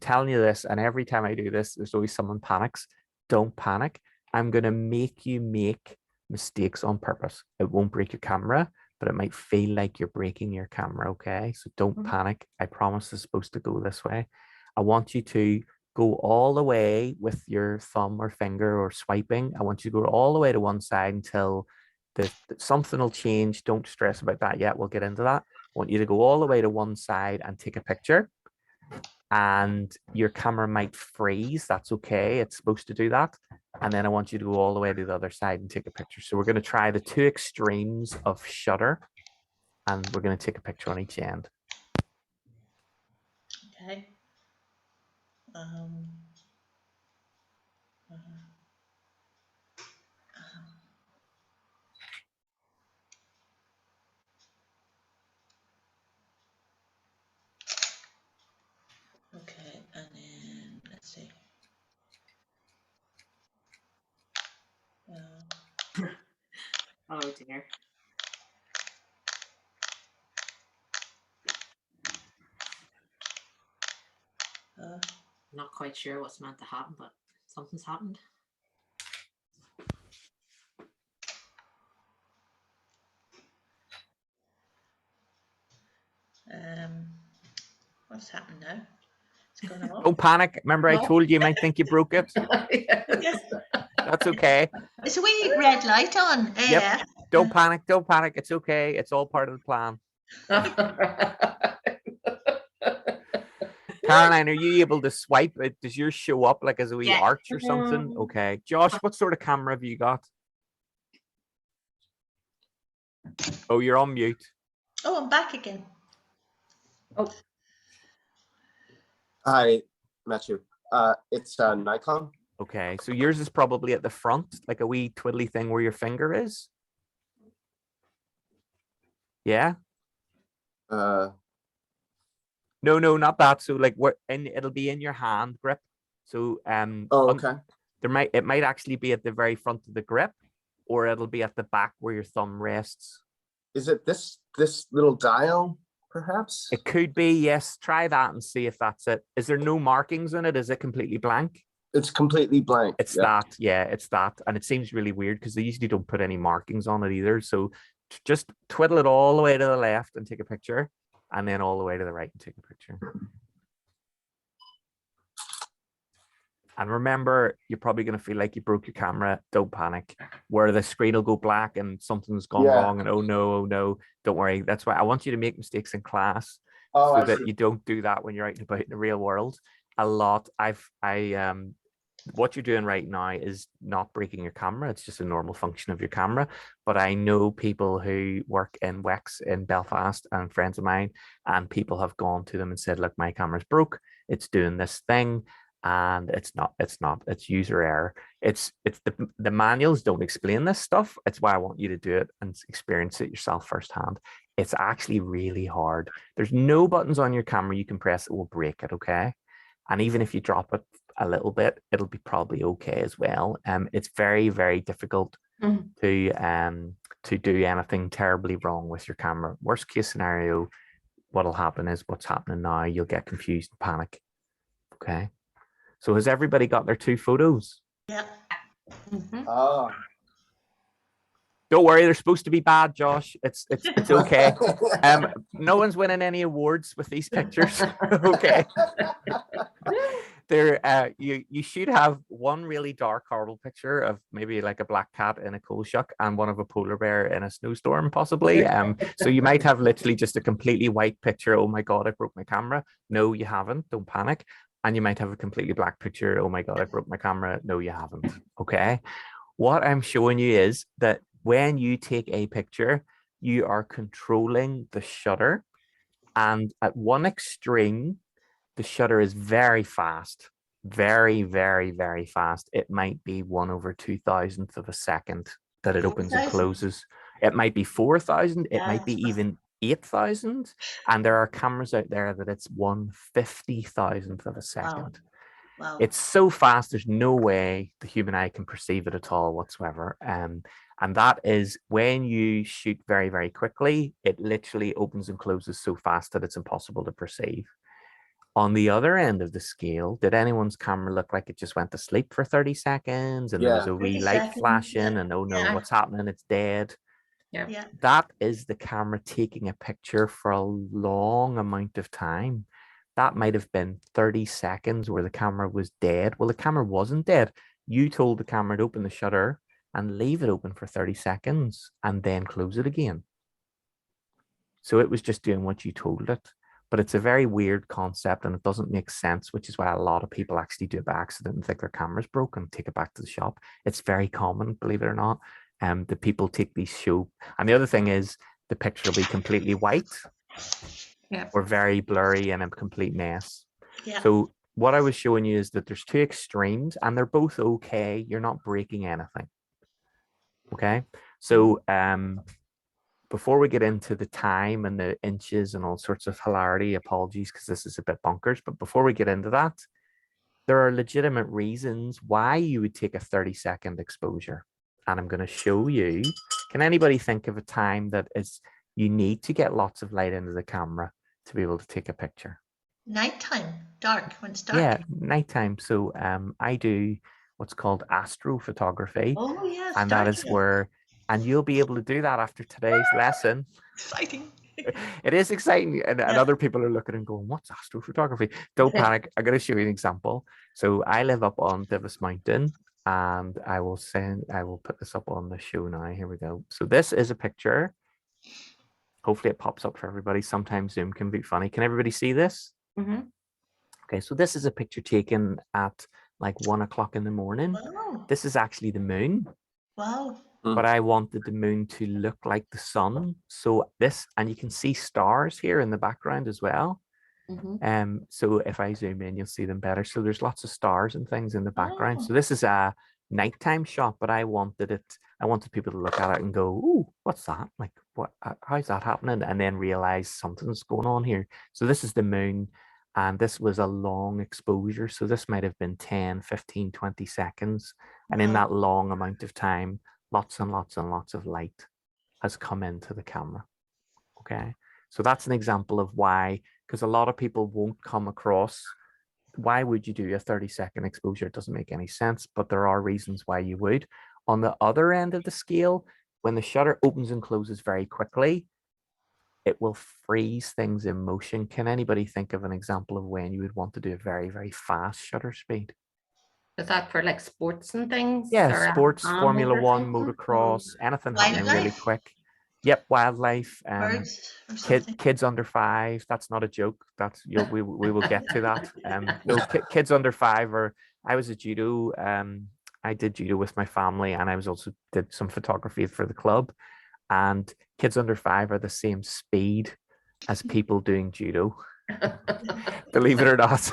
telling you this, and every time I do this, there's always someone panics. Don't panic. I'm going to make you make mistakes on purpose. It won't break your camera, but it might feel like you're breaking your camera, okay? So don't panic. I promise it's supposed to go this way. I want you to go all the way with your thumb or finger or swiping. I want you to go all the way to one side until something will change. Don't stress about that yet. We'll get into that. I want you to go all the way to one side and take a picture. And your camera might freeze. That's okay. It's supposed to do that. And then I want you to go all the way to the other side and take a picture. So we're going to try the two extremes of shutter, and we're going to take a picture on each end. Okay. Okay, and then let's see. Oh dear. Not quite sure what's meant to happen, but something's happened. What's happened now? It's going off. Don't panic. Remember, I told you might think you broke it. Yes. That's okay. It's a wee red light on. Yep. Don't panic. Don't panic. It's okay. It's all part of the plan. Caroline, are you able to swipe it? Does yours show up like as a wee arch or something? Okay. Josh, what sort of camera have you got? Oh, you're on mute. Oh, I'm back again. Oh, Hi, Matthew. It's Nikon. Okay. So yours is probably at the front, like a wee twiddly thing where your finger is. Yeah. No, not that. So like it'll be in your hand grip. So Oh, okay. it might actually be at the very front of the grip, or it'll be at the back where your thumb rests. Is it this little dial, perhaps? It could be, yes. Try that and see if that's it. Is there no markings in it? Is it completely blank? It's completely blank. It's that, yeah, it's that. And it seems really weird because they usually don't put any markings on it either. So just twiddle it all the way to the left and take a picture, and then all the way to the right and take a picture. And remember, you're probably going to feel like you broke your camera. Don't panic. Where the screen will go black and something's gone wrong, and oh no, don't worry. That's why I want you to make mistakes in class, so that you don't do that when you're out and about in the real world. A lot. I what you're doing right now is not breaking your camera. It's just a normal function of your camera. But I know people who work in Wex in Belfast and friends of mine, and people have gone to them and said, look, my camera's broke. It's doing this thing. And it's user error. It's the manuals don't explain this stuff. It's why I want you to do it and experience it yourself firsthand. It's actually really hard. There's no buttons on your camera you can press that will break it, okay? And even if you drop it a little bit, it'll be probably okay as well. It's very, very difficult to do anything terribly wrong with your camera. Worst case scenario, what'll happen is what's happening now. You'll get confused and panic. Okay. So has everybody got their 2 photos? Yeah. Oh. Don't worry, they're supposed to be bad, Josh. It's okay. No one's winning any awards with these pictures. Okay. There, you should have one really dark, horrible picture of maybe like a black cat in a coal shuck and one of a polar bear in a snowstorm, possibly. So you might have literally just a completely white picture. Oh my God, I broke my camera. No, you haven't. Don't panic. And you might have a completely black picture. Oh my God, I broke my camera. No, you haven't. Okay. What I'm showing you is that when you take a picture, you are controlling the shutter. And at one extreme, the shutter is very fast, very, very, very fast. It might be 1/2000th of a second that it opens and 4,000? closes. It might be 4,000. It might be Yes. even 8,000. And there are cameras out there that it's 1/50,000th of a second. Wow. It's so fast, there's no way the human eye can perceive it at all whatsoever. And that is when you shoot very, very quickly, it literally opens and closes so fast that it's impossible to perceive. On the other end of the scale, did anyone's camera look like it just went to sleep for 30 seconds and there was Yeah. a wee 30 light seconds, flashing yeah. and oh no, Yeah. what's happening? It's dead. Yeah. That is the camera taking a picture for a long amount of time. That might have been 30 seconds where the camera was dead. Well, the camera wasn't dead. You told the camera to open the shutter and leave it open for 30 seconds and then close it again. So it was just doing what you told it. But it's a very weird concept and it doesn't make sense, which is why a lot of people actually do it by accident and think their camera's broken and take it back to the shop. It's very common, believe it or not. The people take these show. And the other thing is the picture will be completely white or very blurry and a complete mess. Yeah. So what I was showing you is that there's 2 extremes and they're both okay. You're not breaking anything. Okay. So before we get into the time and the inches and all sorts of hilarity, apologies, because this is a bit bonkers. But before we get into that, there are legitimate reasons why you would take a 30-second exposure. And I'm going to show you. Can anybody think of a time that is you need to get lots of light into the camera to be able to take a picture? Nighttime, dark, when it's dark. Yeah, nighttime. So I do what's called astrophotography. Oh, yes. And that dark, is yeah. where, and you'll be able to do that after today's lesson. Exciting. It is exciting. And Yeah. other people are looking and going, what's astrophotography? Don't Yeah. panic. I'm going to show you an example. So I live up on Divis Mountain and I will put this up on the show now. Here we go. So this is a picture. Hopefully it pops up for everybody. Sometimes Zoom can be funny. Can everybody see this? Okay, so this is a picture taken at like 1 o'clock in the morning. Wow. This is actually the moon. Wow. But I wanted the moon to look like the sun. So this, and you can see stars here in the background as well. So if I zoom in, you'll see them better. So there's lots of stars and things in the background. Oh. So this is a nighttime shot, but I wanted people to look at it and go, "Ooh, what's that? Like, what? How's that happening?" And then realize something's going on here. So this is the moon. And this was a long exposure. So this might have been 10, 15, 20 seconds. And in Wow. that long amount of time, lots and lots and lots of light has come into the camera. Okay. So that's an example of why, because a lot of people won't come across, why would you do a 30-second exposure? It doesn't make any sense, but there are reasons why you would. On the other end of the scale, when the shutter opens and closes very quickly, it will freeze things in motion. Can anybody think of an example of when you would want to do a very, very fast shutter speed? Is that for like sports and things? Yeah, or sports, animals Formula or One, something? motocross, anything happening really Wildlife? quick. Yep, wildlife. Birds or something. Kids under 5. That's not a joke. That's we will get to that. No, kids under 5 are I was a judo. I did judo with my family, and I was also did some photography for the club. And kids under 5 are the same speed as people doing judo. Believe it or not,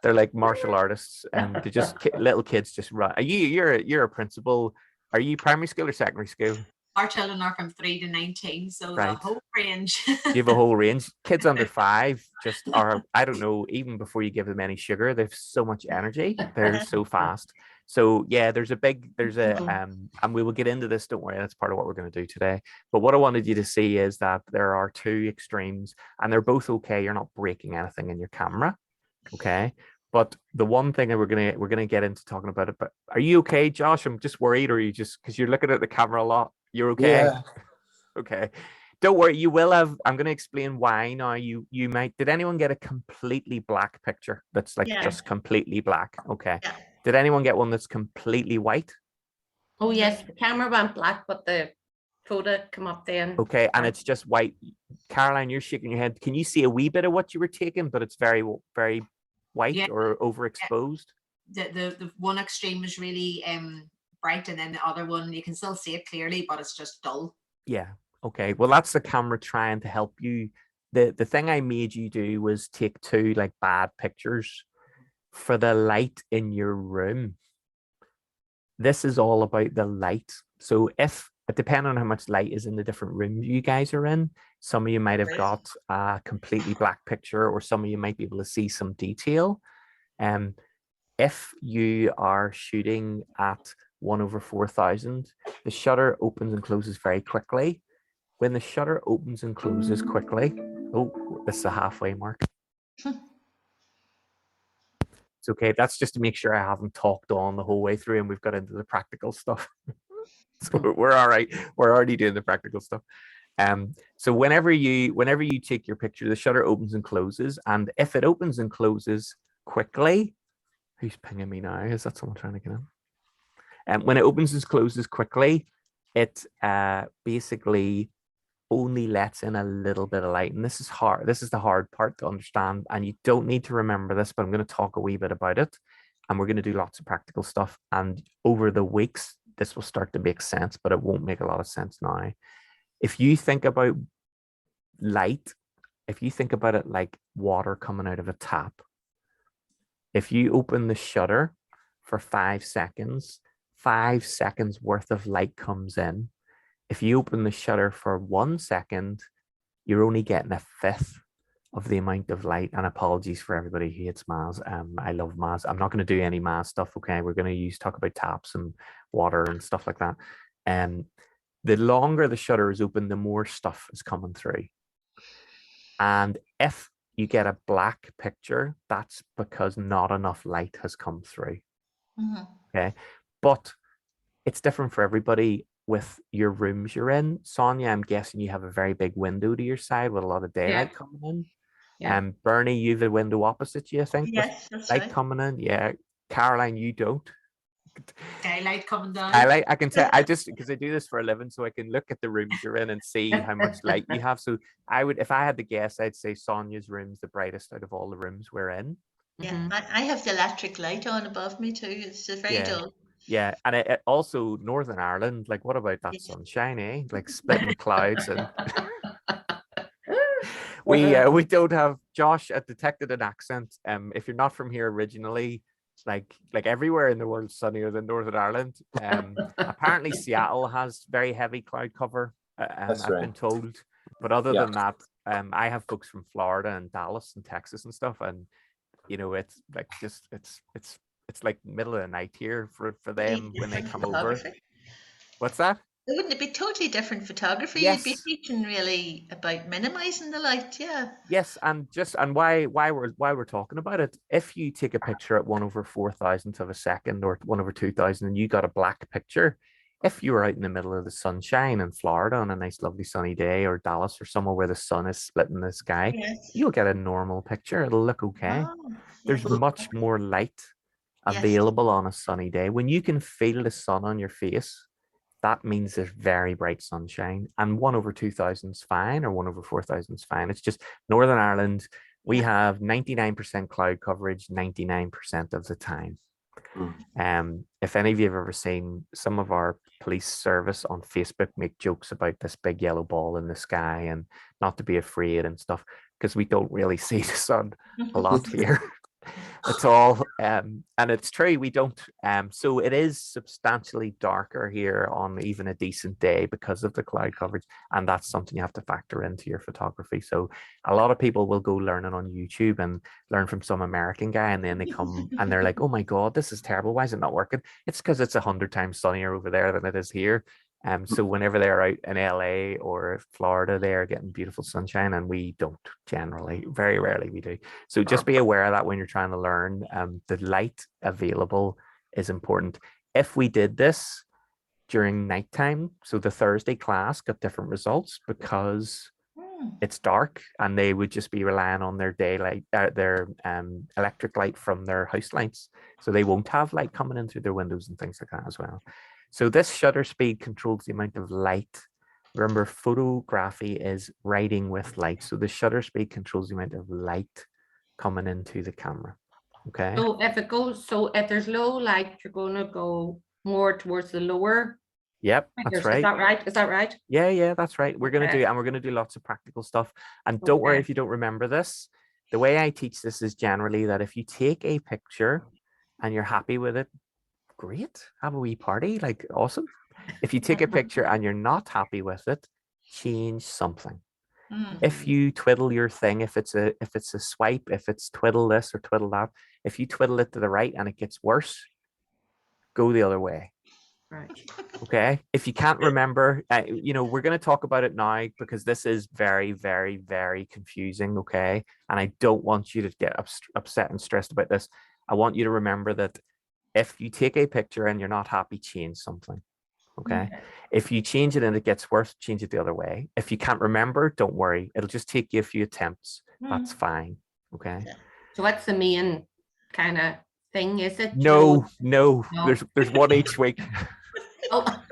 they're like martial artists, and they just little kids just run. You're a principal. Are you primary school or secondary school? Our children are from 3 to 19, so the Right. whole range. You have a whole range. Kids under 5 just are, I don't know, even before you give them any sugar, they have so much energy. They're so fast. So yeah, there's and we will get into this, don't worry, that's part of what we're going to do today. But what I wanted you to see is that there are 2 extremes, and they're both okay. You're not breaking anything in your camera. Okay. But the one thing that we're gonna get into talking about it, but are you okay, Josh? I'm just worried, or are you just, because you're looking at the camera a lot? You're okay? Yeah. Okay. Don't worry, you will have, I'm going to explain why now. You might, did anyone get a completely black picture that's like just completely black? Okay. Yeah. Did anyone get one that's completely white? Oh yes, the camera went black, but the photo come up then. Okay, and it's just white. Caroline, you're shaking your head. Can you see a wee bit of what you were taking, but it's very, very white or overexposed? The one extreme is really bright, and then the other one you can still see it clearly, but it's just dull. Yeah. Okay. Well, that's the camera trying to help you. The thing I made you do was take 2 like bad pictures for the light in your room. This is all about the light. So if, depending on how much light is in the different rooms you guys are in, some of you might have got a completely black picture, or some of you might be able to see some detail. If you are shooting at 1/4000, the shutter opens and closes very quickly. When the shutter opens and closes quickly, oh, this is a halfway mark. It's okay. That's just to make sure I haven't talked on the whole way through and we've got into the practical stuff. So we're all right. We're already doing the practical stuff. So whenever you take your picture, the shutter opens and closes, and if it opens and closes quickly, who's pinging me now? Is that someone trying to get in? And when it opens and closes quickly, it basically only lets in a little bit of light. And this is hard. This is the hard part to understand. And you don't need to remember this, but I'm going to talk a wee bit about it. And we're going to do lots of practical stuff. And over the weeks, this will start to make sense, but it won't make a lot of sense now. If you think about light, if you think about it like water coming out of a tap, if you open the shutter for 5 seconds, 5 seconds worth of light comes in. If you open the shutter for 1 second, you're only getting 1/5 of the amount of light. And apologies for everybody who hates maths. I love maths. I'm not going to do any math stuff. Okay, we're going to talk about taps and water and stuff like that. The longer the shutter is open, the more stuff is coming through. And if you get a black picture, that's because not enough light has come through. Mm-hmm. Okay, but it's different for everybody with your rooms you're in. Sonia, I'm guessing you have a very big window to your side with a lot of daylight coming in. Yeah. Bernie, you have the window opposite you, I think. Yes, that's light right. coming in. Yeah. Caroline, you don't. Daylight coming down. I can tell, because I do this for a living, so I can look at the rooms you're in and see how much light you have. So if I had to guess, I'd say Sonia's room's the brightest out of all the rooms we're in. Yeah, Mhm. I have the electric light on above me too. It's very dull. Yeah, and it also Northern Ireland, like what about that Yes. sunshine, eh? Like splitting clouds, and we don't have. Josh detected an accent. If you're not from here originally, like everywhere in the world sunnier than Northern Ireland. Apparently Seattle has very heavy cloud cover. That's I've right. been told, but other Yeah. than that, I have folks from Florida and Dallas and Texas and stuff, and you know it's like just it's like middle of the night here for them when they come over. Photography. What's that? Wouldn't it be totally different photography? Yes. You'd be teaching really about minimizing the light, yeah. Yes, and why we're talking about it. If you take a picture at 1/4000 of a second or 1/2000, and you got a black picture, if you were out in the middle of the sunshine in Florida on a nice, lovely sunny day, or Dallas or somewhere where the sun is splitting the sky, Yes. you'll get a normal picture. It'll look okay. Oh, There's yes. much more light Yes. available on a sunny day. When you can feel the sun on your face, that means there's very bright sunshine, and 1/2000 is fine, or 1/4000 is fine. It's just Northern Ireland, we have 99% cloud coverage 99% of the time. If any of you have ever seen some of our police service on Facebook make jokes about this big yellow ball in the sky and not to be afraid and stuff, because we don't really see the sun a lot here. It's all and it's true, we don't. So it is substantially darker here on even a decent day because of the cloud coverage, and that's something you have to factor into your photography. So a lot of people will go learning on YouTube and learn from some American guy, and then they come and they're like, oh my god, this is terrible, why is it not working? It's because it's 100 times sunnier over there than it is here. So whenever they're out in LA or Florida, they're getting beautiful sunshine, and we don't generally, very rarely we do. So just be aware of that when you're trying to learn. The light available is important. If we did this during nighttime, so the Thursday class got different results because it's dark, and they would just be relying on their daylight, their electric light from their house lights. So they won't have light coming in through their windows and things like that as well. So this shutter speed controls the amount of light. Remember, photography is writing with light. So the shutter speed controls the amount of light coming into the camera. Okay. So if there's low light, you're going to go more towards the lower. Yep, figures. that's right. Is that right? Is that right? Yeah, that's right. We're going to Okay. do, and we're going to do lots of practical stuff. And don't worry Okay. if you don't remember this. The way I teach this is generally that if you take a picture and you're happy with it, great, have a wee party, like awesome. If you take a picture and you're not happy with it, change something. If you twiddle your thing, if it's a swipe, if it's twiddle this or twiddle that, if you twiddle it to the right and it gets worse, go the other way. Right. Okay. If you can't remember, we're going to talk about it now because this is very, very, very confusing. Okay. And I don't want you to get upset and stressed about this. I want you to remember that if you take a picture and you're not happy, change something. Okay. If you change it and it gets worse, change it the other way. If you can't remember, don't worry. It'll just take you a few attempts. That's fine. Okay. So what's the main kind of thing? Is it? No. No. There's one each week. Oh.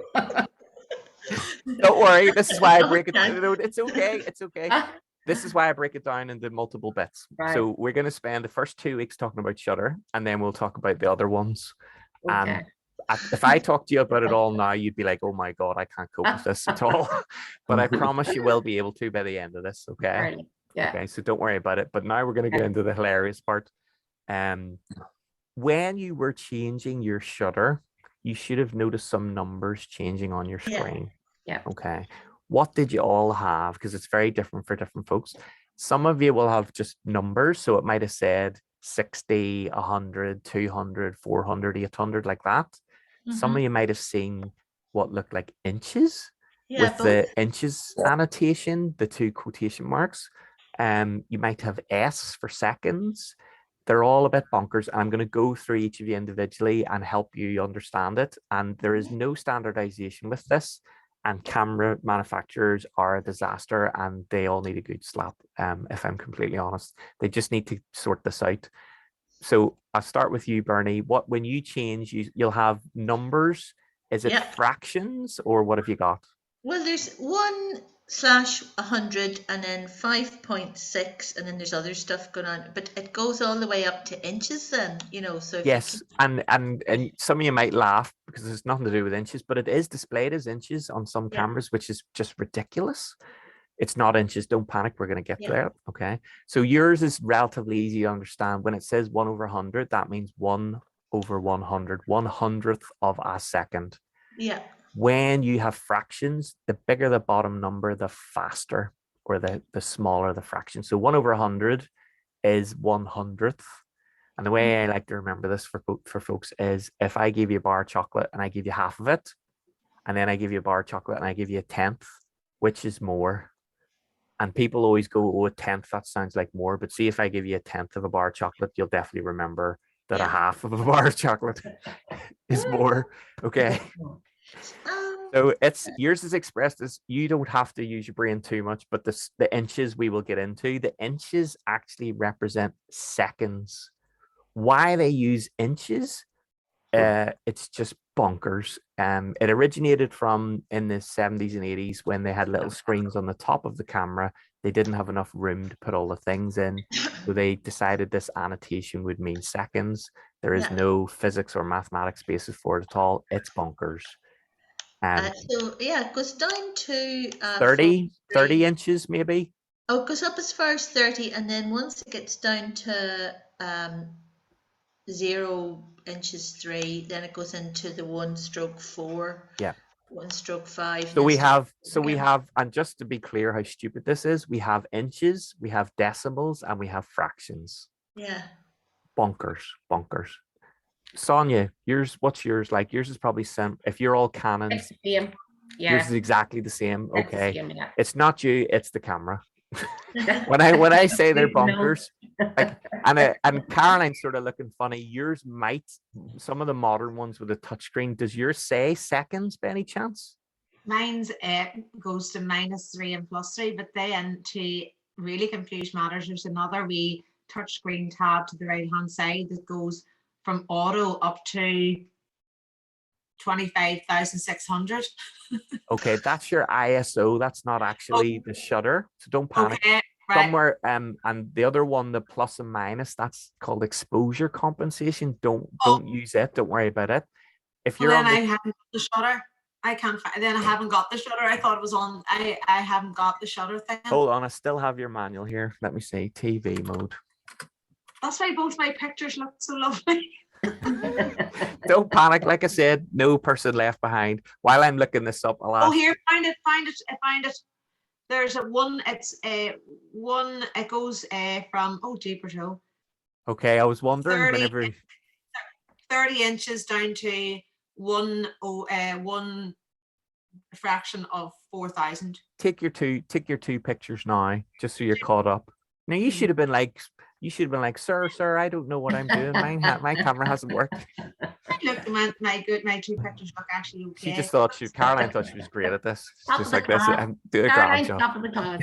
Don't worry. This is why I break it. It's okay. It's okay. Ah, This is why I break it down into multiple bits. Right. So we're going to spend the first 2 weeks talking about Shutter, and then we'll talk about the other ones. okay. If I talk to you about it all now, you'd be like, oh my God, I can't cope with this at all. But I promise you will be able to by the end of this. Okay. Right. Yeah. Okay. So don't worry about it. But now we're going to get into the hilarious part. When you were changing your shutter, you should have noticed some numbers changing on your screen. Yeah. Okay. What did you all have? Because it's very different for different folks. Some of you will have just numbers. So it might have said 60, 100, 200, 400, 800, like that. Some of you might have seen what looked like inches with the inches annotation, the 2 quotation marks. You might have S for seconds. They're all a bit bonkers. And I'm going to go through each of you individually and help you understand it. And there is no standardization with this. And camera manufacturers are a disaster, and they all need a good slap, if I'm completely honest. They just need to sort this out. So I'll start with you, Bernie. When you change, you'll have numbers. Is it fractions, or what have you got? Well, there's 1/100 and then 5.6, and then there's other stuff going on, but it goes all the way up to inches then, so if yes, and some of you might laugh because there's nothing to do with inches, but it is displayed as inches on some cameras, which is just ridiculous. It's not inches. Don't panic. We're going to get there. Okay. So yours is relatively easy to understand. When it says 1/100, that means 1/100, 1/100th of a second. Yeah. When you have fractions, the bigger the bottom number, the faster, or the smaller the fraction. So 1/100 is 1/100th. And the way I like to remember this for folks is if I give you a bar of chocolate and I give you half of it, and then I give you a bar of chocolate and I give you a 10th, which is more? And people always go, oh, a 10th, that sounds like more. But see, if I give you a 10th of a bar of chocolate, you'll definitely remember that a half of a bar of chocolate is more. Okay. So yours is expressed as, you don't have to use your brain too much, but the inches we will get into. The inches actually represent seconds. Why they use inches, it's just bonkers. It originated from in the 70s and 80s when they had little screens on the top of the camera. They didn't have enough room to put all the things in, so they decided this annotation would mean seconds. There is Yeah. no physics or mathematics basis for it at all. It's bonkers. So yeah, it goes down to 30 43. inches maybe. Oh, it goes up as far as 30, and then once it gets down to 0 inches 3, then it goes into the 1/4, Yeah. 1/5. So we have, and just to be clear how stupid this is, we have inches, we have decimals, and we have fractions. Yeah. Bonkers. Sonia, what's yours like? Yours is probably if you're all Canons, It's the same. Yeah. yours is exactly the same. it's the Okay. same, yeah. It's not you, it's the camera. when I say they're No. bonkers, like, and Caroline's sort of looking funny. Yours might, some of the modern ones with a touchscreen, does yours say seconds by any chance? Mine's goes to -3 and +3, but then to really confuse matters, there's another wee touchscreen tab to the right hand side that goes from auto up to 25,600. Okay, that's your ISO. That's not actually the shutter, so don't panic. Okay, right. Somewhere, and the other one, the plus and minus, that's called exposure compensation. Don't use it. Don't worry about it. If Well, you're then on I haven't got the shutter. I can't find. Then I haven't got the shutter. I thought it was on. I haven't got the shutter thing. hold on, I still have your manual here. Let me see, TV mode. That's why both my pictures look so lovely. Don't panic. Like I said, no person left behind. While I'm looking this up, I'll Oh, ask. here, find it. I find it. There's a one. It's a one. It goes from jeepers, oh. Okay, I was wondering 30 whenever. 30 inches down to one fraction of 4,000. Take your two pictures now, just so you're caught up. Now you should have been like, sir, I don't know what I'm doing. My camera hasn't worked. Look, my two pictures look actually okay. She just thought Caroline thought she was great at this. Top Just of like the this, class. and do a grand Caroline's job. top of the class.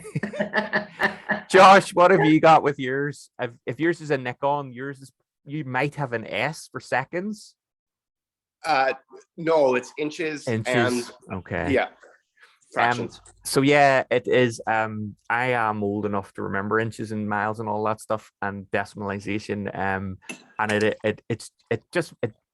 Josh, what have you got with yours? If yours is a Nikon, you might have an S for seconds. No, it's inches. And Okay. yeah, fractions. So yeah, it is. I am old enough to remember inches and miles and all that stuff and decimalization. And it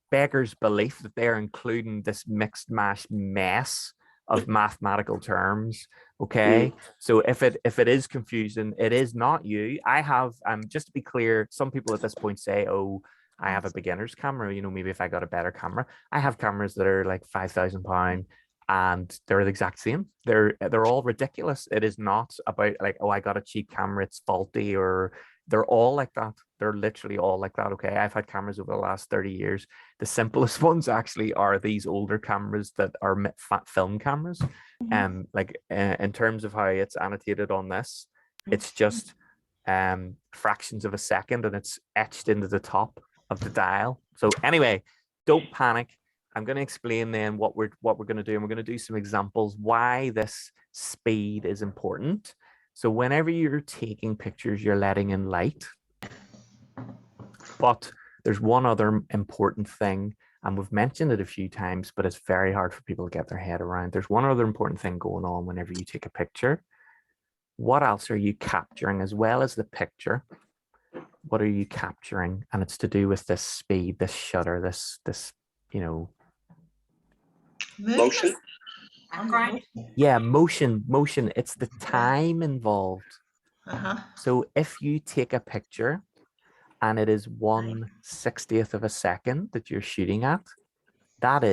beggars belief that they're including this mixed mash mess of mathematical terms. Okay. So if it is confusing, it is not you. I have just to be clear, some people at this point say, oh, I have a beginner's camera, maybe if I got a better camera. I have cameras that are like £5,000 and they're the exact same. They're all ridiculous. It is not about like, oh, I got a cheap camera, it's faulty, or they're all like that. They're literally all like that. Okay. I've had cameras over the last 30 years. The simplest ones actually are these older cameras that are film cameras. In terms of how it's annotated on this, it's just fractions of a second and it's etched into the top of the dial. So anyway, don't panic. I'm going to explain then what we're going to do, and we're going to do some examples why this speed is important. So whenever you're taking pictures, you're letting in light. But there's one other important thing, and we've mentioned it a few times, but it's very hard for people to get their head around. There's one other important thing going on whenever you take a picture. What else are you capturing as well as the picture? What are you capturing? And it's to do with this speed, this shutter, this Motion. Background. Yeah, motion. It's the time involved. So if you take a picture and it is 1/60th of a second that you're shooting at, that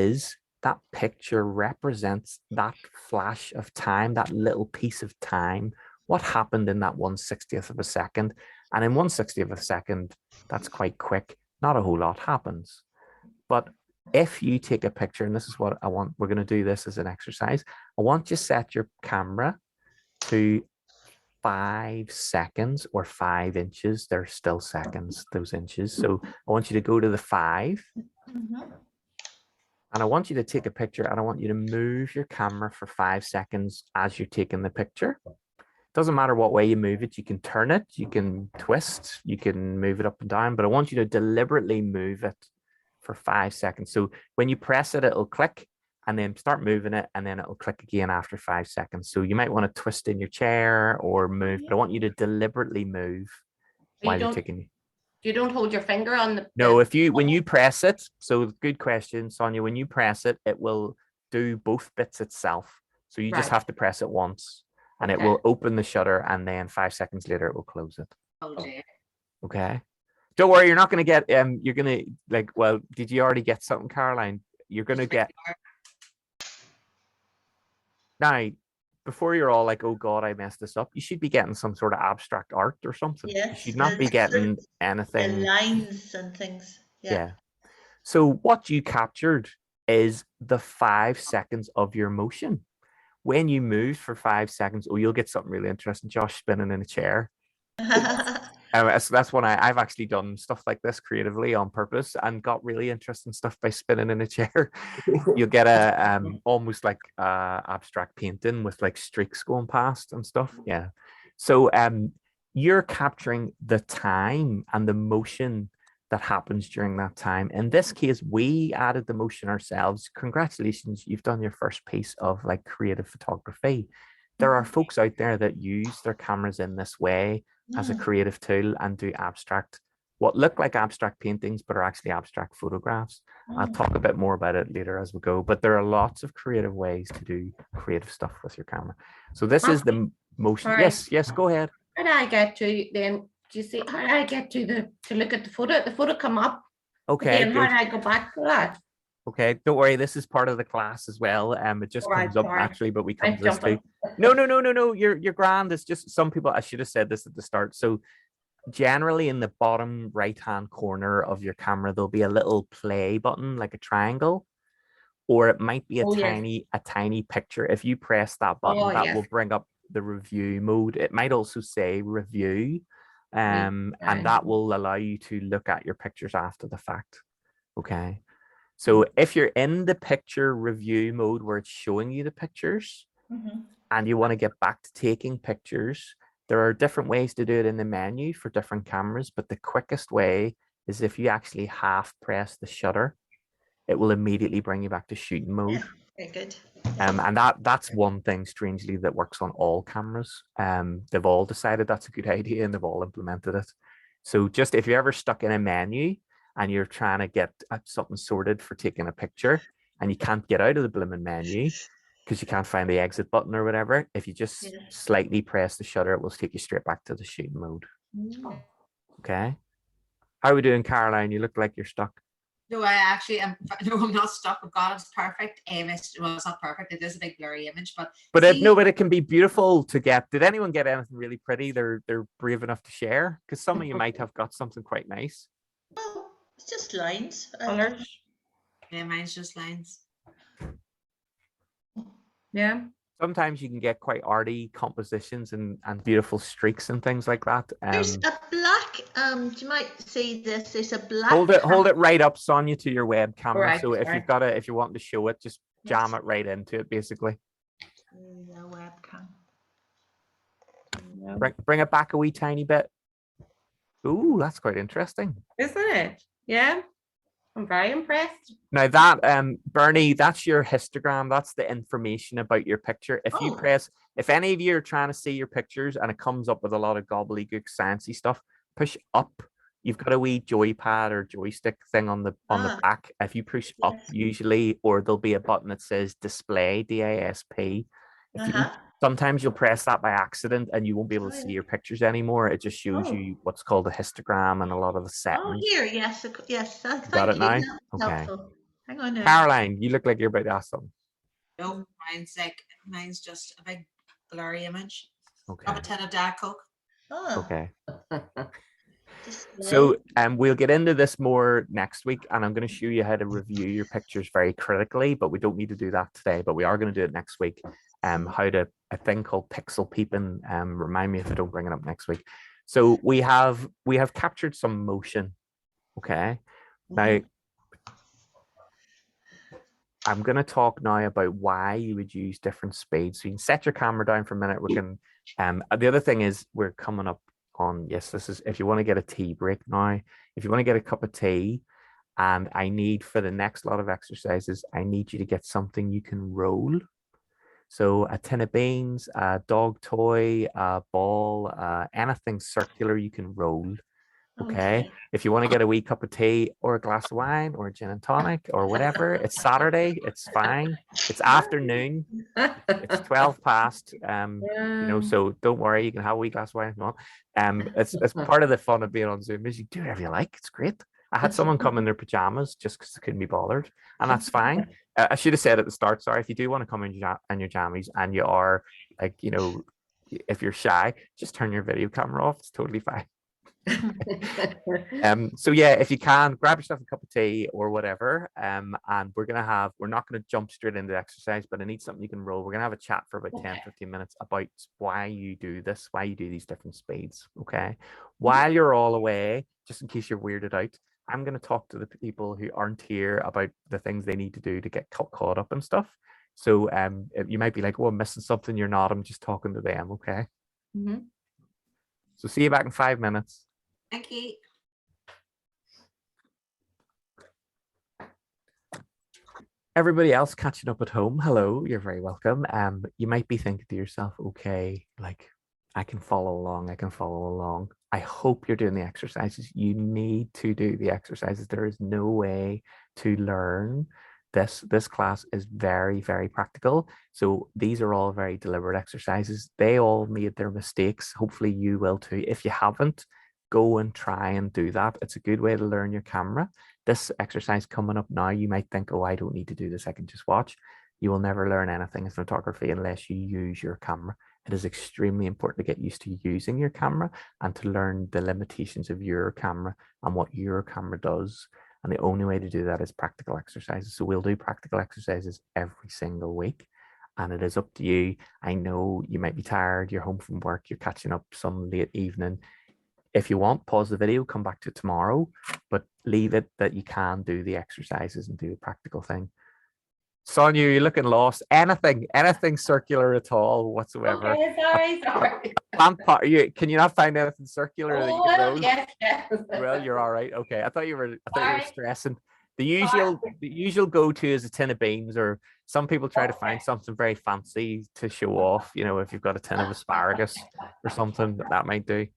picture represents that flash of time, that little piece of time. What happened in that 1/60th of a second? And in 1/60th of a second, that's quite quick. Not a whole lot happens. But if you take a picture, and this is what I want, we're going to do this as an exercise. I want you to set your camera to 5 seconds or 5 inches. They're still seconds, those inches. So I want you to go to the 5. And I want you to take a picture, and I want you to move your camera for 5 seconds as you're taking the picture. Doesn't matter what way you move it. You can turn it, you can twist, you can move it up and down, but I want you to deliberately move it for 5 seconds. So when you press it, it'll click, and then start moving it, and then it'll click again after 5 seconds. So you might want to twist in your chair or move, but I want you to deliberately move while you're taking. You don't hold your finger on the. No, when you press it, so good question, Sonia, when you press it, it will do both bits itself. So you just Right. have to press it once and it Okay. will open the shutter, and then 5 seconds later it will close it. Oh dear. Okay. Don't worry, you're not going to get, you're going to like, well, did you already get something, Caroline? You're going to get, now, before you're all like, oh God, I messed this up, you should be getting some sort of abstract art or something. You Yes, should not be the getting the anything. lines and things. Yeah. Yeah. So what you captured is the 5 seconds of your motion. When you move for 5 seconds, oh, you'll get something really interesting. Josh spinning in a chair. So that's when I've actually done stuff like this creatively on purpose and got really interesting stuff by spinning in a chair. You'll get a almost like abstract painting with like streaks going past and stuff. Yeah. So you're capturing the time and the motion that happens during that time. In this case, we added the motion ourselves. Congratulations, you've done your first piece of like creative photography. There are folks out there that use their cameras in this way as a creative tool and do abstract, what look like abstract paintings, but are actually abstract photographs. I'll talk a bit more about it later as we go, but there are lots of creative ways to do creative stuff with your camera. So this is the motion. Sorry. Yes, go ahead. How do I get to then? Do you see how do I get to look at the photo? The photo come up. Okay. And how do I go back to that? Okay, don't worry. This is part of the class as well. It just comes up naturally, but we come to this too. No. You're grand. It's just some people. I should have said this at the start. So generally, in the bottom right-hand corner of your camera, there'll be a little play button, like a triangle, or it might be a tiny picture. If you press that button, that will bring up the review mode. It might also say review, and that will allow you to look at your pictures after the fact. Okay. So if you're in the picture review mode where it's showing you the pictures and you want to get back to taking pictures, there are different ways to do it in the menu for different cameras, but the quickest way is if you actually half press the shutter, it will immediately bring you back to shooting mode. Very good. And that's one thing, strangely, that works on all cameras. They've all decided that's a good idea and they've all implemented it. So just if you're ever stuck in a menu and you're trying to get something sorted for taking a picture and you can't get out of the blooming menu because you can't find the exit button or whatever, if you just slightly press the shutter, it will take you straight back to the shooting mode. Okay. How are we doing, Caroline? You look like you're stuck. No, I actually am. No, I'm not stuck. I've got it's perfect. It's not perfect. It is a big blurry image, but but it can be beautiful to get. Did anyone get anything really pretty? They're brave enough to share, because some of you might have got something quite nice. Oh, it's just lines. Colors. Yeah, mine's just lines. Yeah. Sometimes you can get quite arty compositions and beautiful streaks and things like that. There's a black. You might see this. There's a black. Hold it right up, Sonia, to your web camera. Right, so if you want to show it, just jam it right into it, basically. The webcam. Bring it back a wee tiny bit. Ooh, that's quite interesting. Isn't it? Yeah. I'm very impressed. Now that Bernie, that's your histogram. That's the information about your picture. If any of you are trying to see your pictures and it comes up with a lot of gobbledygook sciencey stuff, push up. You've got a wee joypad or joystick thing on the back. If you push up, usually, or there'll be a button that says display, DISP. Sometimes you'll press that by accident and you won't be able to see your pictures anymore. It just shows you what's called a histogram and a lot of the settings. Oh, here, yes. Got it now? Okay. Hang on now. Caroline, you look like you're about to ask something. No, mine's just a big blurry image. Okay. Of a tin of Diet Coke. Oh, Okay. display. So we'll get into this more next week, and I'm going to show you how to review your pictures very critically, but we don't need to do that today, but we are going to do it next week. How to a thing called pixel peeping. Remind me if I don't bring it up next week. So we have captured some motion. Okay. Now I'm going to talk now about why you would use different speeds. So you can set your camera down for a minute. We can. The other thing is we're coming up on, yes, this is if you want to get a tea break now, if you want to get a cup of tea, and I need for the next lot of exercises, I need you to get something you can roll. So a tin of beans, a dog toy, a ball, anything circular you can roll. Okay. If you want to get a wee cup of tea or a glass of wine or a gin and tonic or whatever, it's Saturday. It's fine. It's afternoon. It's 12 past. So don't worry. You can have a wee glass of wine if you want. It's part of the fun of being on Zoom is you do whatever you like. It's great. I had someone come in their pajamas just because they couldn't be bothered, and that's fine. I should have said at the start, sorry, if you do want to come in your jammies and you are like, if you're shy, just turn your video camera off. It's totally fine. So yeah, if you can, grab yourself a cup of tea or whatever, and we're not going to jump straight into the exercise, but I need something you can roll. We're going to have a chat for about 10-15 minutes about why you do this, why you do these different speeds. Okay, while you're all away, just in case you're weirded out, I'm going to talk to the people who aren't here about the things they need to do to get caught up and stuff. So you might be like, oh, I'm missing something. You're not. I'm just talking to them. Okay. So see you back in 5 minutes. Thank you. Everybody else catching up at home, hello, you're very welcome. You might be thinking to yourself, okay, like I can follow along. I hope you're doing the exercises. You need to do the exercises. There is no way to learn. This class is very, very practical. So these are all very deliberate exercises. They all made their mistakes. Hopefully you will too. If you haven't, go and try and do that. It's a good way to learn your camera. This exercise coming up now, you might think, oh, I don't need to do this. I can just watch. You will never learn anything in photography unless you use your camera. It is extremely important to get used to using your camera and to learn the limitations of your camera and what your camera does. And the only way to do that is practical exercises. So we'll do practical exercises every single week. And it is up to you. I know you might be tired. You're home from work. You're catching up some late evening. If you want, pause the video, come back to it tomorrow, but leave it that you can do the exercises and do the practical thing. Sonia, you're looking lost. Anything circular at all whatsoever. Okay, sorry. Can you not find anything circular that you can roll? Yes. Well, you're all right. Okay, I thought you were stressing. The usual go-to is a tin of beans, or some people try to find something very fancy to show off. If you've got a tin of asparagus or something, that might do.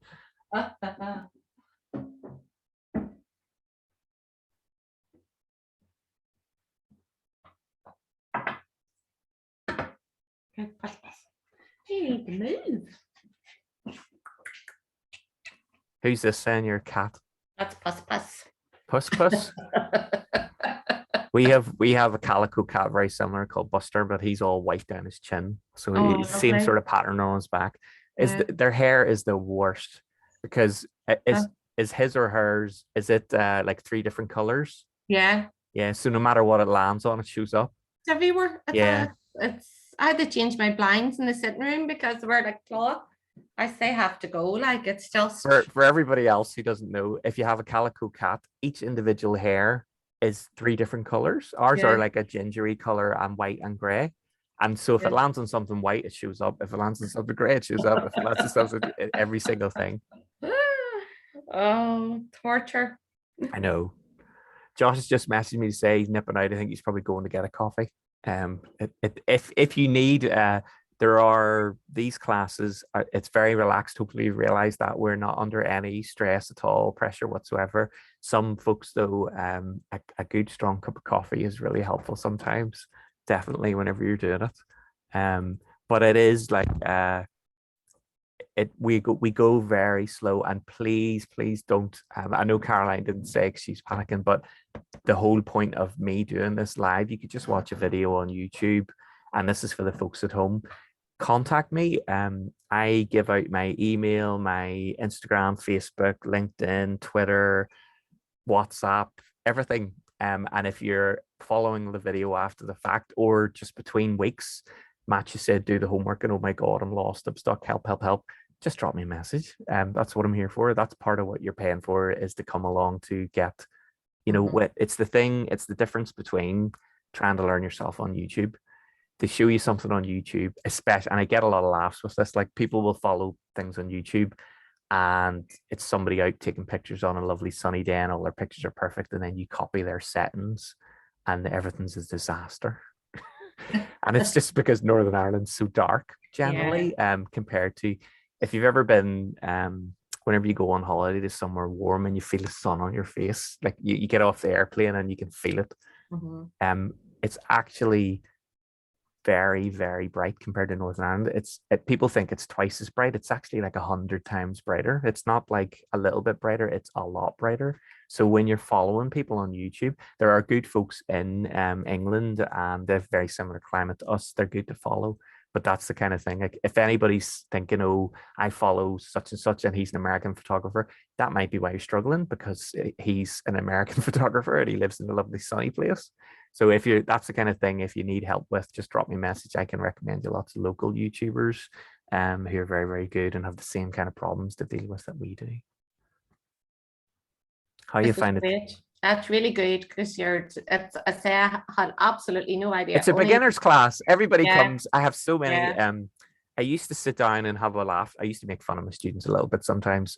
Okay, puss. You need to move. Who's this saying? Your cat? That's Puss. Puss. We have a calico cat very similar called Buster, but he's all white down his chin, so he's the same sort of pattern on his back. Their hair is the worst because is his or hers, is it like 3 different colors? Yeah. So no matter what it lands on, it shows up. It's everywhere. It's I had to change my blinds in the sitting room because they were like cloth. I say have to go, like it's just for everybody else who doesn't know, if you have a calico cat, each individual hair is 3 different colors. Ours are like a gingery color and white and gray. And so if it lands on something white, it shows up. If it lands on something gray, it shows up. If it lands on something, every single thing. Oh, torture. I know. Josh has just messaged me to say he's nipping out. I think he's probably going to get a coffee. If you need, there are these classes. It's very relaxed. Hopefully you realize that we're not under any stress at all, pressure whatsoever. Some folks though, a good strong cup of coffee is really helpful sometimes. Definitely whenever you're doing it. But it is like we go very slow, and please don't. I know Caroline didn't say she's panicking, but the whole point of me doing this live, you could just watch a video on YouTube, and this is for the folks at home. Contact me. I give out my email, my Instagram, Facebook, LinkedIn, Twitter, WhatsApp, everything. And if you're following the video after the fact or just between weeks, Matt, you said do the homework and oh my God, I'm lost, I'm stuck, help. Just drop me a message. That's what I'm here for. That's part of what you're paying for, is to come along to get, it's the difference between trying to learn yourself on YouTube. To show you something on YouTube, especially, and I get a lot of laughs with this, like people will follow things on YouTube and it's somebody out taking pictures on a lovely sunny day and all their pictures are perfect, and then you copy their settings and everything's a disaster. And it's just because Northern Ireland's so dark generally, compared to, if you've ever been whenever you go on holiday to somewhere warm and you feel the sun on your face, like you get off the airplane and you can feel it. It's actually very, very bright compared to Northern Ireland. People think it's twice as bright. It's actually like 100 times brighter. It's not like a little bit brighter, it's a lot brighter. So when you're following people on YouTube, there are good folks in England, and they have very similar climate to us. They're good to follow. But that's the kind of thing, like if anybody's thinking, oh, I follow such and such and he's an American photographer, that might be why you're struggling, because he's an American photographer and he lives in a lovely sunny place. So that's the kind of thing, if you need help with, just drop me a message. I can recommend you lots of local YouTubers who are very, very good and have the same kind of problems to deal with that we do. How you find it? That's really good, because I say I had absolutely no idea. It's a beginner's class. Everybody comes. I have so many. Yeah. I used to sit down and have a laugh. I used to make fun of my students a little bit sometimes.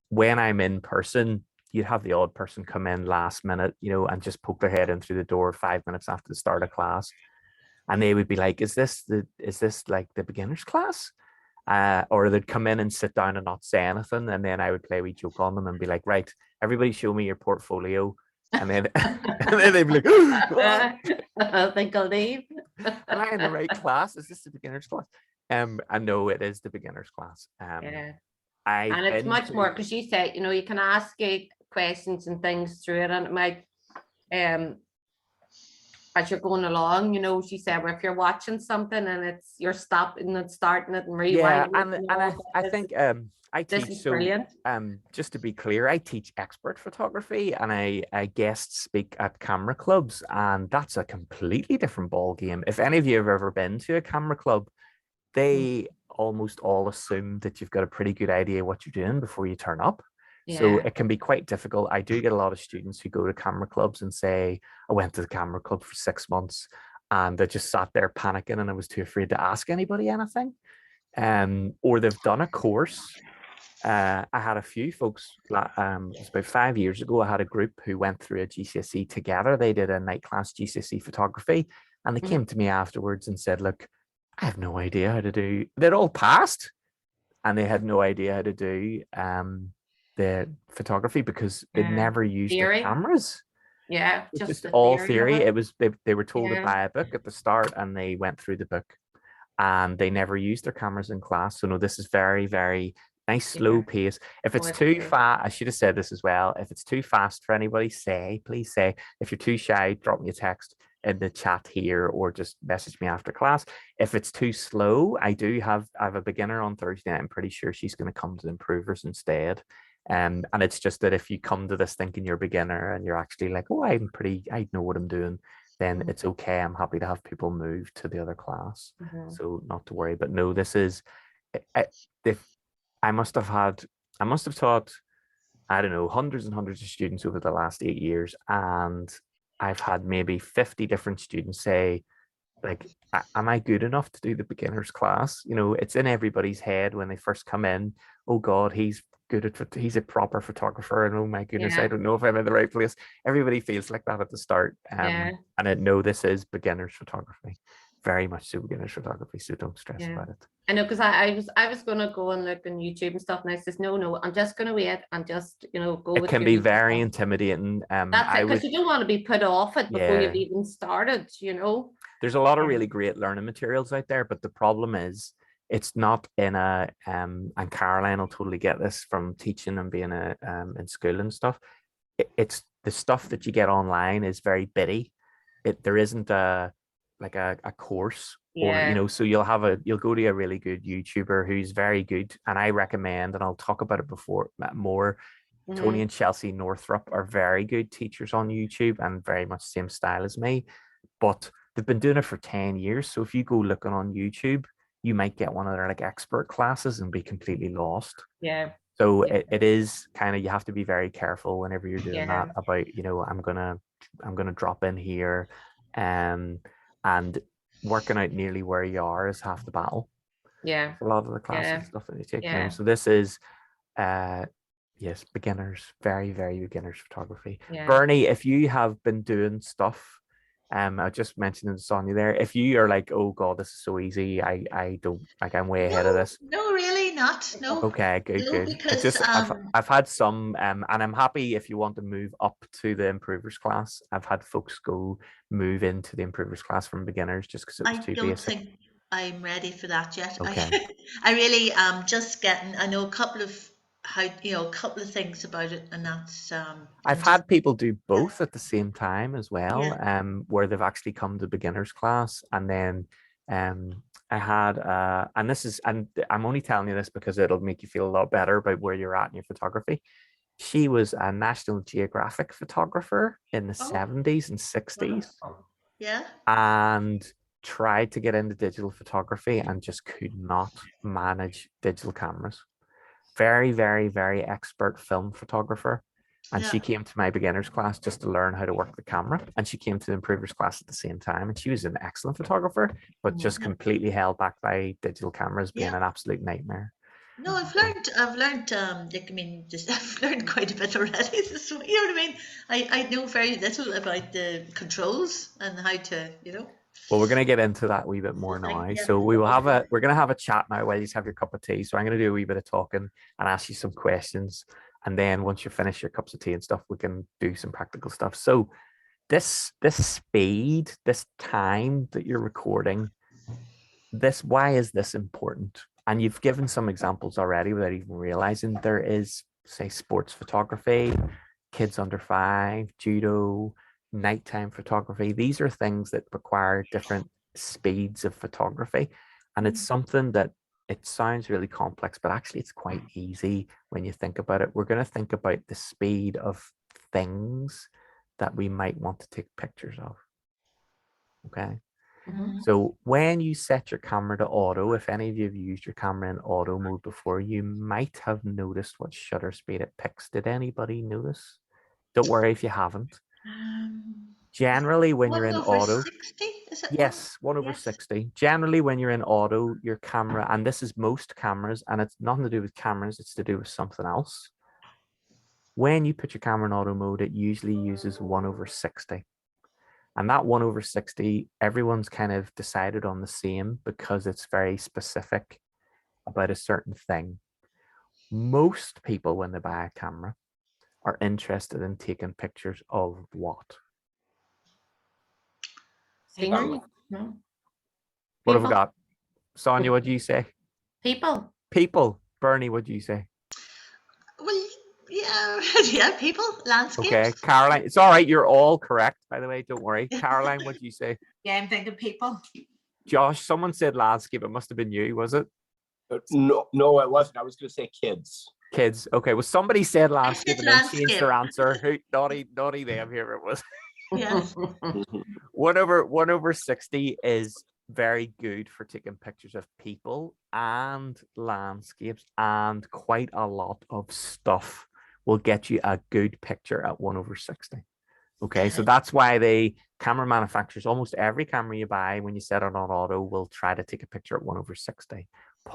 When I'm in person, you'd have the odd person come in last minute, and just poke their head in through the door 5 minutes after the start of class, and they would be like, "Is this like the beginner's class?" Or they'd come in and sit down and not say anything, and then I would play a wee joke on them and be like, "Right, everybody, show me your portfolio," and then they'd be like, I think I'll leave. "Am I in the right class? Is this the beginner's class?" I know it is the beginner's class. And it's much more, because you say, you can ask questions and things through it, and it might, as you're going along, she said, well, if you're watching something and you're stopping and starting it and rewinding. Yeah, I think I teach, so brilliant. Just to be clear, I teach expert photography, and I guest speak at camera clubs, and that's a completely different ball game. If any of you have ever been to a camera club, they almost all assume that you've got a pretty good idea what you're doing before you turn up. So it can be quite difficult. I do get a lot of students who go to camera clubs and say, I went to the camera club for 6 months and they just sat there panicking and I was too afraid to ask anybody anything. Or they've done a course. I had a few folks, it was about 5 years ago, I had a group who went through a GCSE together. They did a night class GCSE photography, and they came to me afterwards and said, look, I have no idea how to do, they'd all passed and they had no idea how to do the photography because they'd never used their cameras. Yeah, just all theory. It was they were told to buy a book at the start, and they went through the book, and they never used their cameras in class. So no, this is very, very nice, slow pace. If it's too fast, I should have said this as well. If it's too fast for anybody, please say. If you're too shy, drop me a text in the chat here or just message me after class. If it's too slow, I have a beginner on Thursday night. I'm pretty sure she's going to come to the improvers instead. And it's just that if you come to this thinking you're a beginner and you're actually like, oh, I know what I'm doing, then it's okay. I'm happy to have people move to the other class. So not to worry. But no, this is, I must have taught, I don't know, hundreds and hundreds of students over the last 8 years. And I've had maybe 50 different students say, like, am I good enough to do the beginner's class? It's in everybody's head when they first come in. Oh God, he's a proper photographer, and oh my goodness, I don't know if I'm in the right place. Everybody feels like that at the start. And this is beginner's photography, very much so beginner's photography. So don't stress about it. I know, because I was gonna go and look on YouTube and stuff, and I said, no, I'm just gonna wait and just go. It can be very intimidating. That's it, because you don't want to be put off it before you've even started. There's a lot of really great learning materials out there, but the problem is it's not in a and Caroline will totally get this from teaching and being in school and stuff. It's the stuff that you get online is very bitty. There isn't a course, or so you'll go to a really good YouTuber who's very good, and I recommend, and I'll talk about it more. Tony and Chelsea Northrup are very good teachers on YouTube and very much the same style as me, but they've been doing it for 10 years. So if you go looking on YouTube, you might get one of their expert classes and be completely lost. So it is kind of, you have to be very careful whenever you're doing that about, I'm gonna drop in here, and working out nearly where you are is half the battle. A lot of the classes stuff that they take home. So this is yes, beginners, very, very beginners photography. Bernie, if you have been doing stuff, I just mentioned to Sonia there, if you are like, oh God, this is so easy, I don't, like, I'm way ahead of this. No, really, Definitely not. No. Okay, good, No, good. It's because just I've had some and I'm happy if you want to move up to the improvers class. I've had folks go move into the improvers class from beginners just because it was I too don't basic. think I'm ready for that yet. Okay. I really am just getting. I know a couple of a couple of things about it, and that's I've I'm just had people do both at the same time as well, yeah. where they've actually come to beginners class and then I had and this is and I'm only telling you this because it'll make you feel a lot better about where you're at in your photography. She was a National Geographic photographer in the Oh, 70s and 60s yeah. and tried to get into digital photography and just could not manage digital cameras. Very, very, very expert film photographer. And she Yeah. came to my beginners class just to learn how to work the camera. And she came to the improvers class at the same time. And she was an excellent photographer, but just Yeah. completely held back by digital cameras being Yeah. an absolute nightmare. No, I've learned, like, I mean, just, I've learned quite a bit already. So, you know what I mean? I know very little about the controls and how to, Well, we're going to get into that a wee bit more thing. now. Yeah. So we're going to have a chat now while you have your cup of tea. So I'm going to do a wee bit of talking and ask you some questions. And then once you finish your cups of tea and stuff, we can do some practical stuff. So this speed, this time that you're recording, why is this important? And you've given some examples already without even realizing there is, say, sports photography, kids under 5, judo, nighttime photography. These are things that require different speeds of photography. And it's something that it sounds really complex, but actually it's quite easy when you think about it. We're going to think about the speed of things that we might want to take pictures of. Okay. Mhm. So when you set your camera to auto, if any of you have used your camera in auto mode before, you might have noticed what shutter speed it picks. Did anybody notice? Don't worry if you haven't. Generally, when you're One in over auto, 60, is it? yes, 1 over Yes. 60. Generally, when you're in auto, your camera, and this is most cameras, and it's nothing to do with cameras, it's to do with something else. When you put your camera in auto mode, it usually uses 1 over 60. And that 1 over 60, everyone's kind of decided on the same because it's very specific about a certain thing. Most people, when they buy a camera, are interested in taking pictures of what? Scenery? No. What have we People. got? Sonia, what do you say? People. People. Bernie, what do you say? Well, yeah, yeah, people, landscapes. Okay, Caroline, it's all right. You're all correct, by the way. Don't worry. Caroline, what do you say? Yeah, I'm thinking people. Josh, someone said landscape. It must have been you, was it? No, it wasn't. I was going to say kids. Kids. Okay. Well, somebody said landscape and then changed landscape. their answer. Who? Naughty them. Here it was. Yes. 1 over 60 is very good for taking pictures of people and landscapes, and quite a lot of stuff will get you a good picture at 1 over 60. Okay, so that's why the camera manufacturers, almost every camera you buy when you set it on auto, will try to take a picture at 1 over 60.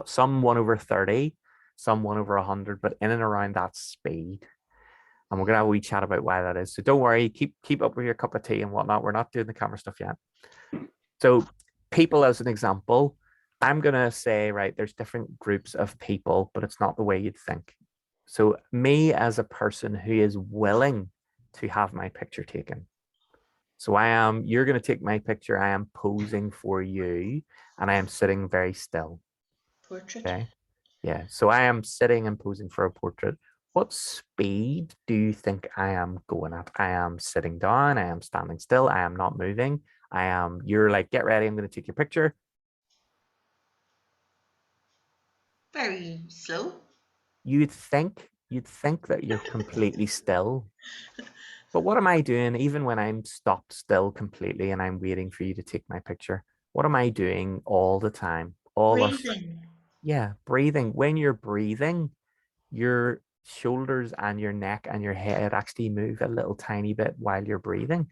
Some 1 over 30, some 1 over 100, but in and around that speed. And we're gonna have a wee chat about why that is. So don't worry, keep up with your cup of tea and whatnot. We're not doing the camera stuff yet. So people as an example, I'm gonna say, right, there's different groups of people, but it's not the way you'd think. So me as a person who is willing to have my picture taken. So you're gonna take my picture, I am posing for you, and I am sitting very still. Portrait. Okay. Yeah. So I am sitting and posing for a portrait. What speed do you think I am going at? I am sitting down. I am standing still. I am not moving. You're like, get ready. I'm going to take your picture. Very slow. You'd think that you're completely still. But what am I doing? Even when I'm stopped still completely and I'm waiting for you to take my picture, what am I doing all the time? Breathing. Yeah, breathing. When you're breathing, your shoulders and your neck and your head actually move a little tiny bit while you're breathing.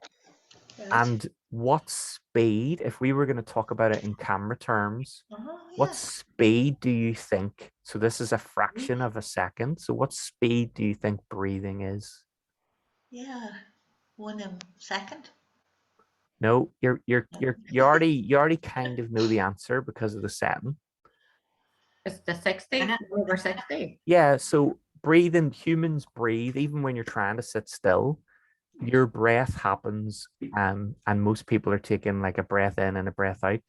Right. And what speed, if we were going to talk about it in camera terms, what Yes. speed do you think? So this is a fraction of a second. So what speed do you think breathing is? Yeah. 1 second. No, you already kind of know the answer because of the setting. It's the 60, And over 60. Yeah, so breathing, humans breathe, even when you're trying to sit still, your breath happens, and most people are taking like a breath in and a breath out.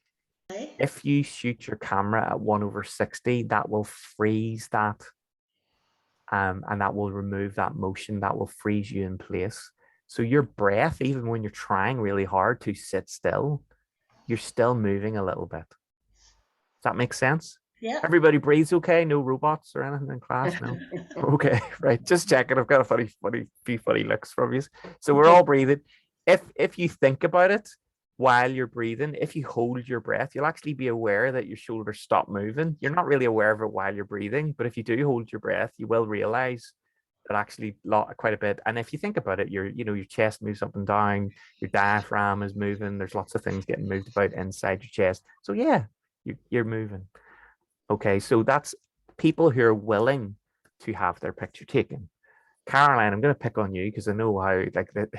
Okay. If you shoot your camera at 1/60, that will freeze that, and that will remove that motion, that will freeze you in place. So your breath, even when you're trying really hard to sit still, you're still moving a little bit. Does that make sense? Yeah. Everybody breathes okay? No robots or anything in class? No. Okay, right. Just checking. I've got a few funny looks from you. So we're all breathing. If you think about it while you're breathing, if you hold your breath, you'll actually be aware that your shoulders stop moving. You're not really aware of it while you're breathing, but if you do hold your breath, you will realize that actually quite a bit. And if you think about it, your chest moves up and down, your diaphragm is moving. There's lots of things getting moved about inside your chest. So yeah, you're moving. Okay, so that's people who are willing to have their picture taken. Caroline, I'm going to pick on you because I know how like that.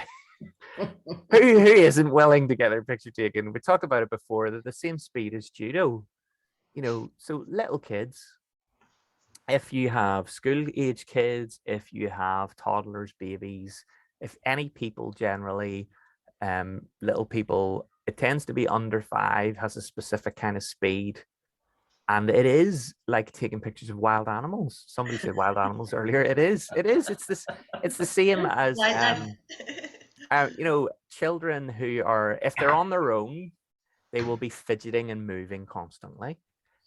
who isn't willing to get their picture taken? We talked about it before. That the same speed as judo. So little kids. If you have school age kids, if you have toddlers, babies, if any people generally, little people, it tends to be under 5, has a specific kind of speed. And it is like taking pictures of wild animals. Somebody said wild animals earlier. It is. It's the same as children who are, if they're on their own, they will be fidgeting and moving constantly.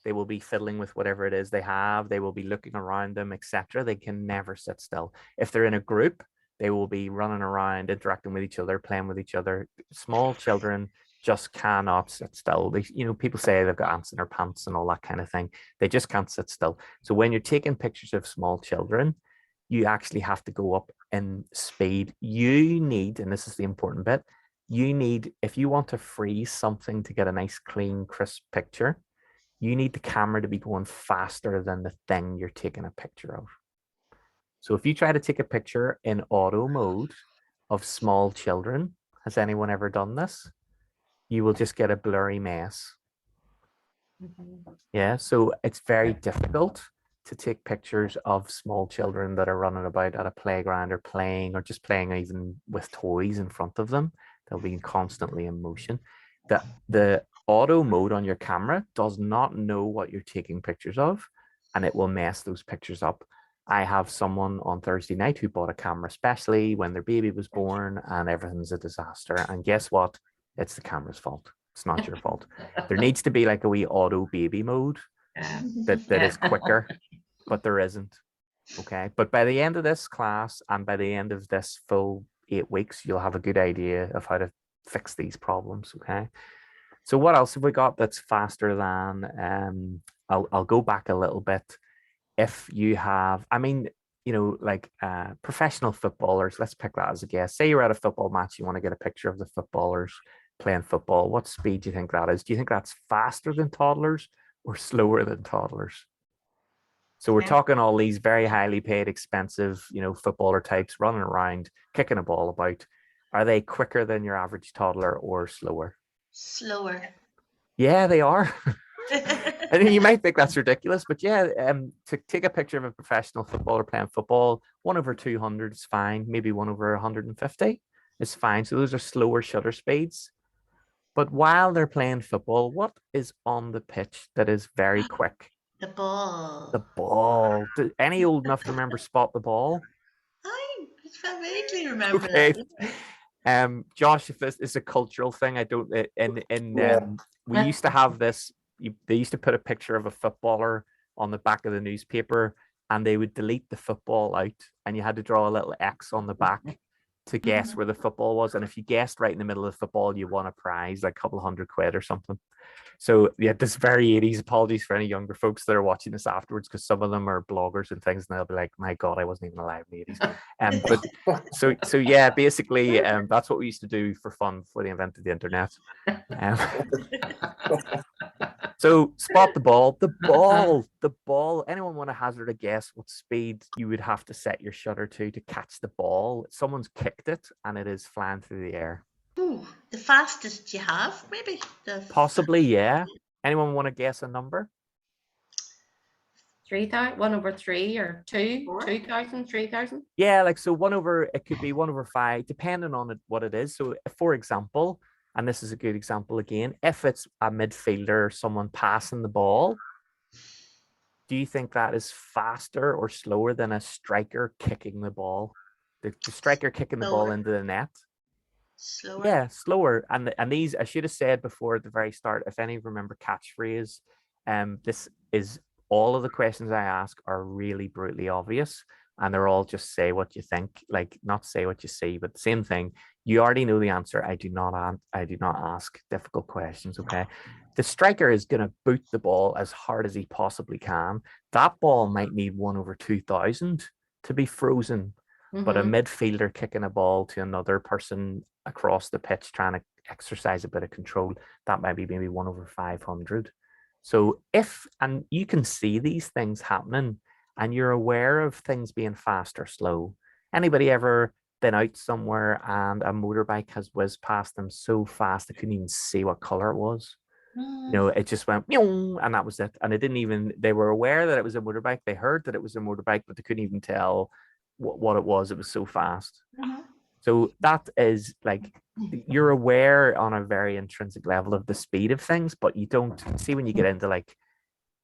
They will be fiddling with whatever it is they have. They will be looking around them, etc. They can never sit still. If they're in a group, they will be running around, interacting with each other, playing with each other. Small children just cannot sit still. People say they've got ants in their pants and all that kind of thing. They just can't sit still. So when you're taking pictures of small children, you actually have to go up in speed. You need, and this is the important bit, if you want to freeze something to get a nice, clean, crisp picture, you need the camera to be going faster than the thing you're taking a picture of. So if you try to take a picture in auto mode of small children, has anyone ever done this? You will just get a blurry mess. Yeah, so it's very difficult to take pictures of small children that are running about at a playground or playing, or just playing even with toys in front of them. They'll be constantly in motion. The auto mode on your camera does not know what you're taking pictures of, and it will mess those pictures up. I have someone on Thursday night who bought a camera especially when their baby was born, and everything's a disaster. And guess what? It's the camera's fault. It's not your fault. There needs to be like a wee auto baby mode that is quicker, but there isn't. Okay. But by the end of this class and by the end of this full 8 weeks, you'll have a good idea of how to fix these problems. Okay. So what else have we got that's faster than, I'll go back a little bit. If you have, professional footballers, let's pick that as a guess. Say you're at a football match, you want to get a picture of the footballers playing football. What speed do you think that is? Do you think that's faster than toddlers or slower than toddlers? So we're talking all these very highly paid, expensive, footballer types running around, kicking a ball about. Are they quicker than your average toddler or slower? Slower. Yeah, they are. I mean, you might think that's ridiculous, but yeah, to take a picture of a professional footballer playing football, 1/200 is fine. Maybe 1/150 is fine. So those are slower shutter speeds. But while they're playing football, what is on the pitch that is very quick? The ball. The ball. Any old enough to remember Spot the Ball? I vaguely remember Okay. that. Josh, if this is a cultural thing, I don't. We used to have this. They used to put a picture of a footballer on the back of the newspaper, and they would delete the football out, and you had to draw a little X on the back to guess where the football was. And if you guessed right in the middle of the football, you won a prize, like a couple £100 or something. So yeah, this very 80s. Apologies for any younger folks that are watching this afterwards, because some of them are bloggers and things, and they'll be like, "My God, I wasn't even alive in the 80s." But so yeah, basically, that's what we used to do for fun before they invented the internet. So spot the ball. The ball. Anyone want to hazard a guess what speed you would have to set your shutter to catch the ball? Someone's kicked it and it is flying through the air. Ooh, the fastest you have, maybe. Possibly, yeah. Anyone want to guess a number? 3,000, 1/3 or 2, Four. 2,000, 3,000. Yeah, like so it could be 1/5, depending on what it is. So for example, and this is a good example again, if it's a midfielder or someone passing the ball, do you think that is faster or slower than a striker kicking the ball? The striker kicking the ball Slower. into the net? Slower. Yeah, slower. And these, I should have said before at the very start, if any remember catchphrase, this is all of the questions I ask are really brutally obvious, and they're all just say what you think, like not say what you see, but same thing. You already know the answer. I do not ask difficult questions. Okay, the striker is going to boot the ball as hard as he possibly can. That ball might need 1/2000 to be frozen, but a midfielder kicking a ball to another person across the pitch trying to exercise a bit of control, that might be maybe 1/500. So and you can see these things happening and you're aware of things being fast or slow. Anybody ever been out somewhere and a motorbike has whizzed past them so fast they couldn't even see what color it was? You know, it just went, and that was it. And they were aware that it was a motorbike. They heard that it was a motorbike, but they couldn't even tell what it was. It was so fast. So that is like, you're aware on a very intrinsic level of the speed of things, but you don't see when you get into like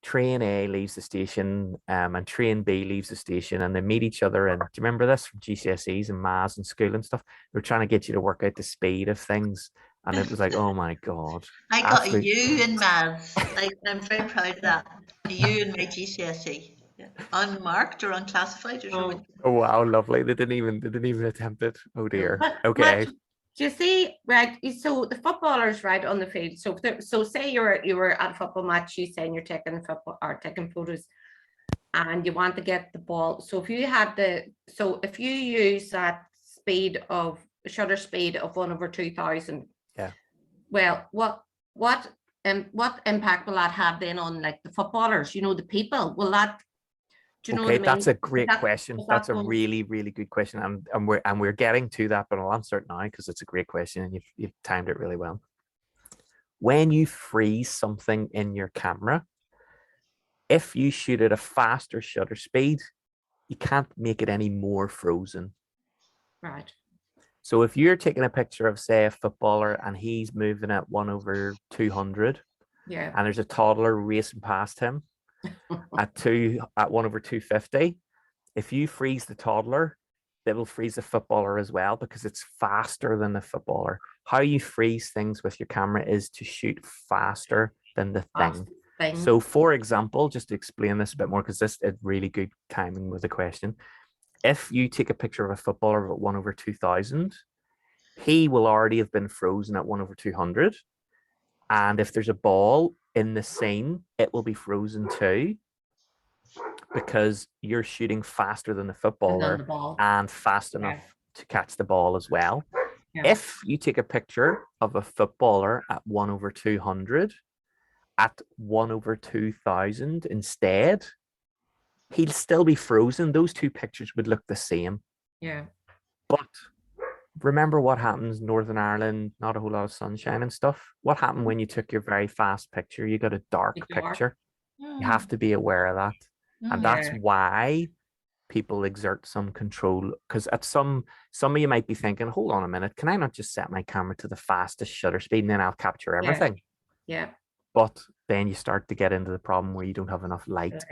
train A leaves the station and train B leaves the station and they meet each other. And do you remember this from GCSEs and maths and school and stuff? They're trying to get you to work out the speed of things. And it was like, oh my God. I got a U in maths. I'm very proud of that. A U in my GCSE. Yeah. Unmarked or unclassified or something. Oh wow, lovely. They didn't even attempt it. Oh dear. Okay. Do you see, right? So the footballers, right, on the field. So say you were at a football match, you saying you're taking photos, and you want to get the ball. So if you use that shutter speed of 1/2000. Yeah. Well, what impact will that have then on like the footballers? You know, the people. Will that? Do you know what I mean? That's a great question. That's a really, really good question, and we're getting to that, but I'll answer it now because it's a great question and you've timed it really well. When you freeze something in your camera, if you shoot at a faster shutter speed, you can't make it any more frozen. Right. So if you're taking a picture of, say, a footballer and he's moving at 1/200, yeah, and there's a toddler racing past him at 1/250, if you freeze the toddler, they will freeze the footballer as well because it's faster than the footballer. How you freeze things with your camera is to shoot faster than the thing. So for example, just to explain this a bit more, because this is really good timing with the question. If you take a picture of a footballer at 1/2000, he will already have been frozen at 1/200. And if there's a ball in the scene, it will be frozen too, because you're shooting faster than the footballer and fast enough to catch the ball as well. Yeah. If you take a picture of a footballer at 1/200 at 1/2000 instead, he'll still be frozen. Those two pictures would look the same. Yeah. But remember what happens in Northern Ireland, not a whole lot of sunshine and stuff. What happened when you took your very fast picture? You got a dark picture. You have to be aware of that. And that's why people exert some control, because at some of you might be thinking, hold on a minute, can I not just set my camera to the fastest shutter speed and then I'll capture everything? Yeah. But then you start to get into the problem where you don't have enough light.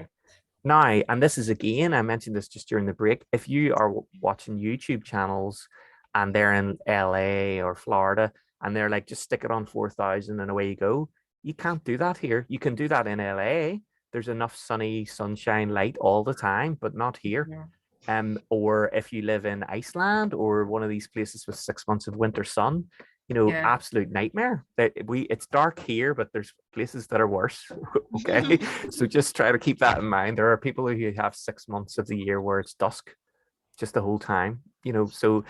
Now, and this is, again, I mentioned this just during the break, if you are watching YouTube channels and they're in LA or Florida and they're like, just stick it on 4,000 and away you go, you can't do that here. You can do that in LA. There's enough sunshine light all the time, but not here. Yeah. Or if you live in Iceland or one of these places with 6 months of winter sun, absolute nightmare. It's dark here, but there's places that are worse. Okay. So just try to keep that in mind. There are people who have 6 months of the year where it's dusk just the whole time, so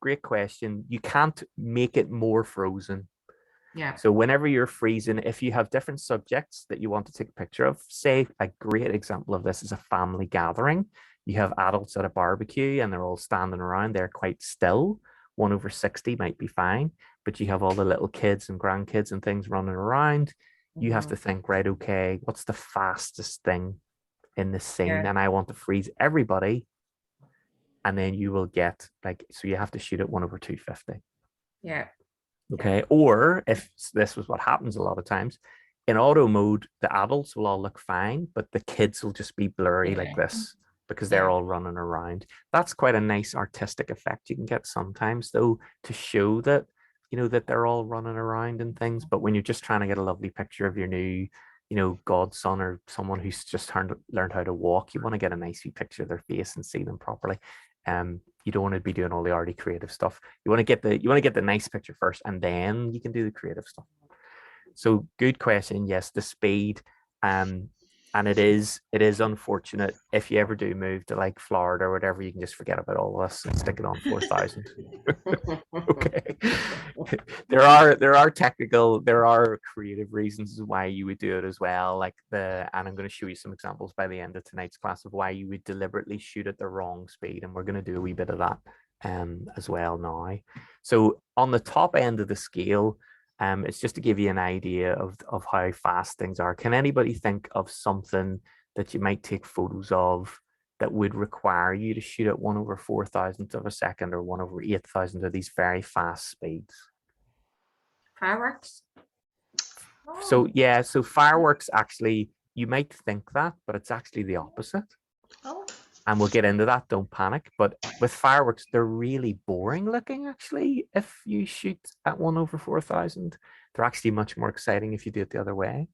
great question. You can't make it more frozen. Yeah. So whenever you're freezing, if you have different subjects that you want to take a picture of, say a great example of this is a family gathering. You have adults at a barbecue and they're all standing around, they're quite still. 1/60 might be fine, but you have all the little kids and grandkids and things running around. You have to think, right, okay, what's the fastest thing in the scene? Yeah. And I want to freeze everybody. And then you will get like, so you have to shoot at 1/250. Yeah. Okay. Or if this was what happens a lot of times, in auto mode, the adults will all look fine, but the kids will just be blurry like this because they're Yeah. all running around. That's quite a nice artistic effect you can get sometimes, though, to show that, you know, that they're all running around and things. But when you're just trying to get a lovely picture of your new, you know, godson or someone who's just learned how to walk, you want to get a nice wee picture of their face and see them properly. You don't want to be doing all the already creative stuff. You want to get the nice picture first, and then you can do the creative stuff. So good question. Yes, the speed, and it is unfortunate if you ever do move to like Florida or whatever, you can just forget about all of us and stick it on 4,000. Okay. There are creative reasons why you would do it as well. Like and I'm going to show you some examples by the end of tonight's class of why you would deliberately shoot at the wrong speed, and we're going to do a wee bit of that as well now. So on the top end of the scale, it's just to give you an idea of how fast things are. Can anybody think of something that you might take photos of that would require you to shoot at 1/4000th of a second or 1/8000 of these very fast speeds? Fireworks. So yeah, so fireworks, actually, you might think that, but it's actually the opposite. Oh, And we'll get into that, don't panic. But with fireworks, they're really boring looking, actually, if you shoot at 1/4000. They're actually much more exciting if you do it the other way.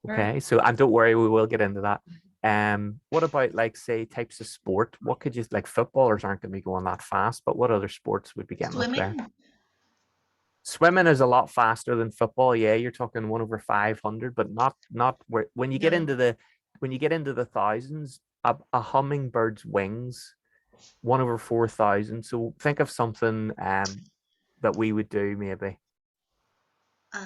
Okay, so, and don't worry, we will get into that. What about, like, say, types of sport? What could you, like, footballers aren't going to be going that fast, but what other sports would be getting up there? swimming. Swimming is a lot faster than football. Yeah, you're talking 1/500, but not where when you get No. into the thousands, a hummingbird's wings, 1/4000. So think of something that we would do maybe. Uh,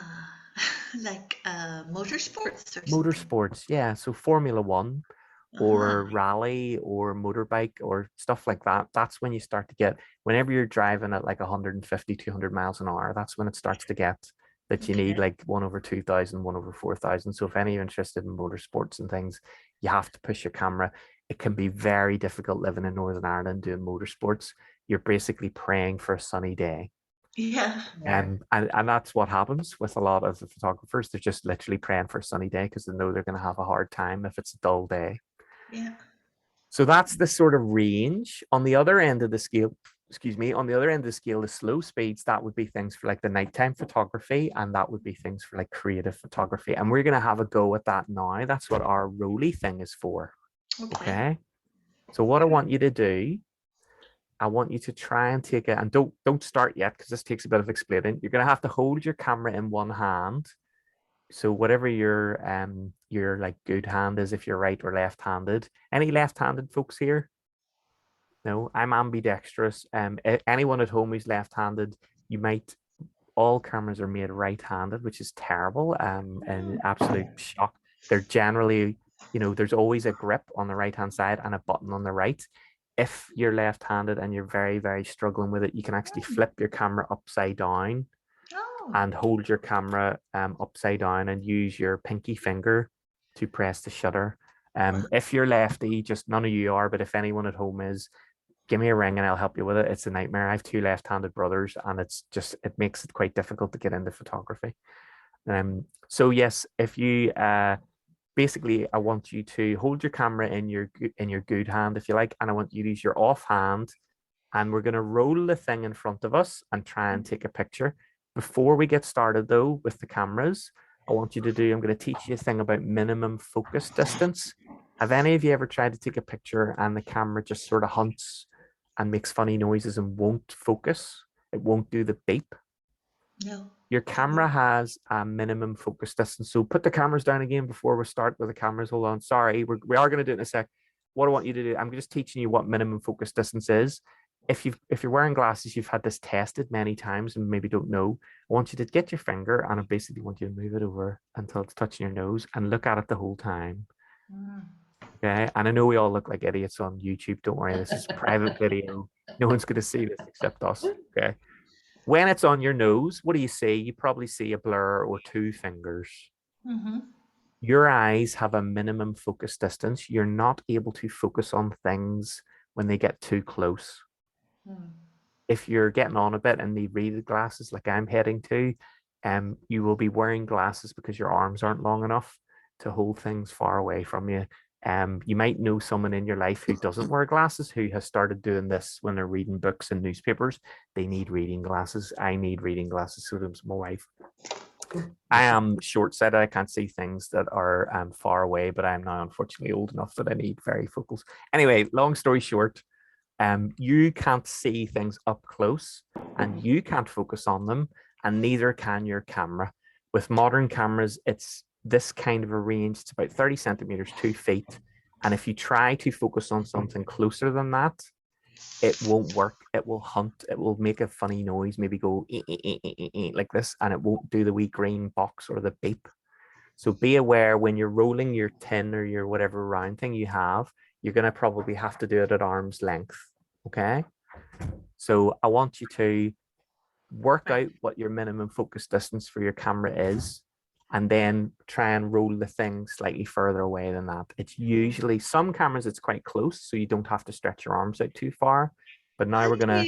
like motorsports or something. Motorsports, yeah. So Formula One or rally or motorbike or stuff like that. That's when you start to get, whenever you're driving at like 150, 200 miles an hour, that's when it starts to get that you need Okay. like 1/2000, 1/4000. So if any are interested in motorsports and things, you have to push your camera. It can be very difficult living in Northern Ireland doing motorsports. You're basically praying for a sunny day. Yeah. And that's what happens with a lot of the photographers. They're just literally praying for a sunny day because they know they're going to have a hard time if it's a dull day. Yeah. So that's the sort of range. On the other end of the scale, on the other end of the scale, the slow speeds, that would be things for like the nighttime photography, and that would be things for like creative photography. And we're going to have a go at that now. That's what our Rolly thing is for. Okay. So what I want you to do, I want you to try and take it, and don't start yet because this takes a bit of explaining. You're going to have to hold your camera in one hand. So whatever your like good hand is, if you're right or left-handed. Any left-handed folks here? No, I'm ambidextrous. Anyone at home who's left-handed, you might, all cameras are made right-handed, which is terrible, and absolute shock. They're generally, you know, there's always a grip on the right-hand side and a button on the right. If you're left-handed and you're very, very struggling with it, you can actually flip your camera upside down and hold your camera upside down and use your pinky finger to press the shutter. If you're lefty, just none of you are, but if anyone at home is, give me a ring and I'll help you with it. It's a nightmare. I have two left-handed brothers, and it makes it quite difficult to get into photography. So yes, if you basically, I want you to hold your camera in your good hand, if you like, and I want you to use your off hand, and we're going to roll the thing in front of us and try and take a picture. Before we get started though with the cameras, I'm going to teach you a thing about minimum focus distance. Have any of you ever tried to take a picture and the camera just sort of hunts and makes funny noises and won't focus? It won't do the beep. No. Your camera has a minimum focus distance. So put the cameras down again before we start with the cameras. Hold on. Sorry, we are going to do it in a sec. What I want you to do, I'm just teaching you what minimum focus distance is. If you're wearing glasses, you've had this tested many times and maybe don't know. I want you to get your finger, and I basically want you to move it over until it's touching your nose and look at it the whole time. Okay. And I know we all look like idiots on YouTube. Don't worry, this is private video. No one's going to see this except us. Okay. When it's on your nose, what do you see? You probably see a blur or two fingers. Mm-hmm. Your eyes have a minimum focus distance. You're not able to focus on things when they get too close. If you're getting on a bit and need reading glasses like I'm heading to, you will be wearing glasses because your arms aren't long enough to hold things far away from you. You might know someone in your life who doesn't wear glasses, who has started doing this when they're reading books and newspapers. They need reading glasses. I need reading glasses. So does my wife. I am short-sighted. I can't see things that are far away, but I'm now unfortunately old enough that I need varifocals. Anyway, long story short, you can't see things up close and you can't focus on them, and neither can your camera. With modern cameras, it's this kind of a range. It's about 30 centimeters, 2 feet. And if you try to focus on something closer than that, it won't work. It will hunt. It will make a funny noise, maybe go like this, and it won't do the wee green box or the beep. So be aware when you're rolling your tin or your whatever round thing you have, you're going to probably have to do it at arm's length. Okay. So I want you to work out what your minimum focus distance for your camera is, and then try and roll the thing slightly further away than that. It's usually, some cameras it's quite close, so you don't have to stretch your arms out too far. But now we're gonna,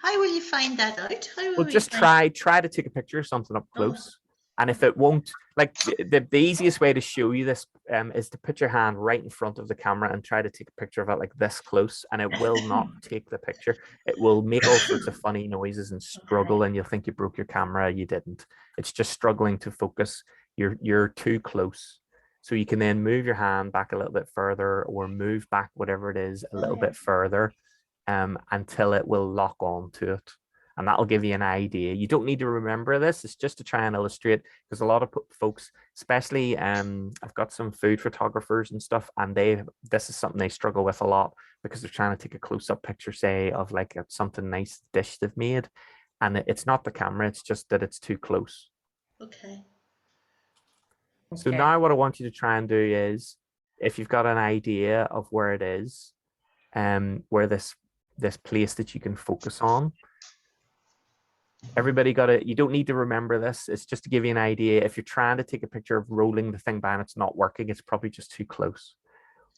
How will you find that out? we'll just try to take a picture of something up close. And if it won't, like the easiest way to show you this is to put your hand right in front of the camera and try to take a picture of it like this close, and it will not take the picture. It will make all sorts of funny noises and struggle, and you'll think you broke your camera. You didn't. It's just struggling to focus. You're too close. So you can then move your hand back a little bit further, or move back whatever it is a little bit further, until it will lock on to it. And that'll give you an idea. You don't need to remember this. It's just to try and illustrate, because a lot of folks, especially I've got some food photographers and stuff, and this is something they struggle with a lot, because they're trying to take a close-up picture, say, of like something nice dish they've made. And it's not the camera, it's just that it's too close. Okay. So now what I want you to try and do is, if you've got an idea of where it is, where this place that you can focus on, everybody got it. You don't need to remember this. It's just to give you an idea. If you're trying to take a picture of rolling the thing by and it's not working, it's probably just too close.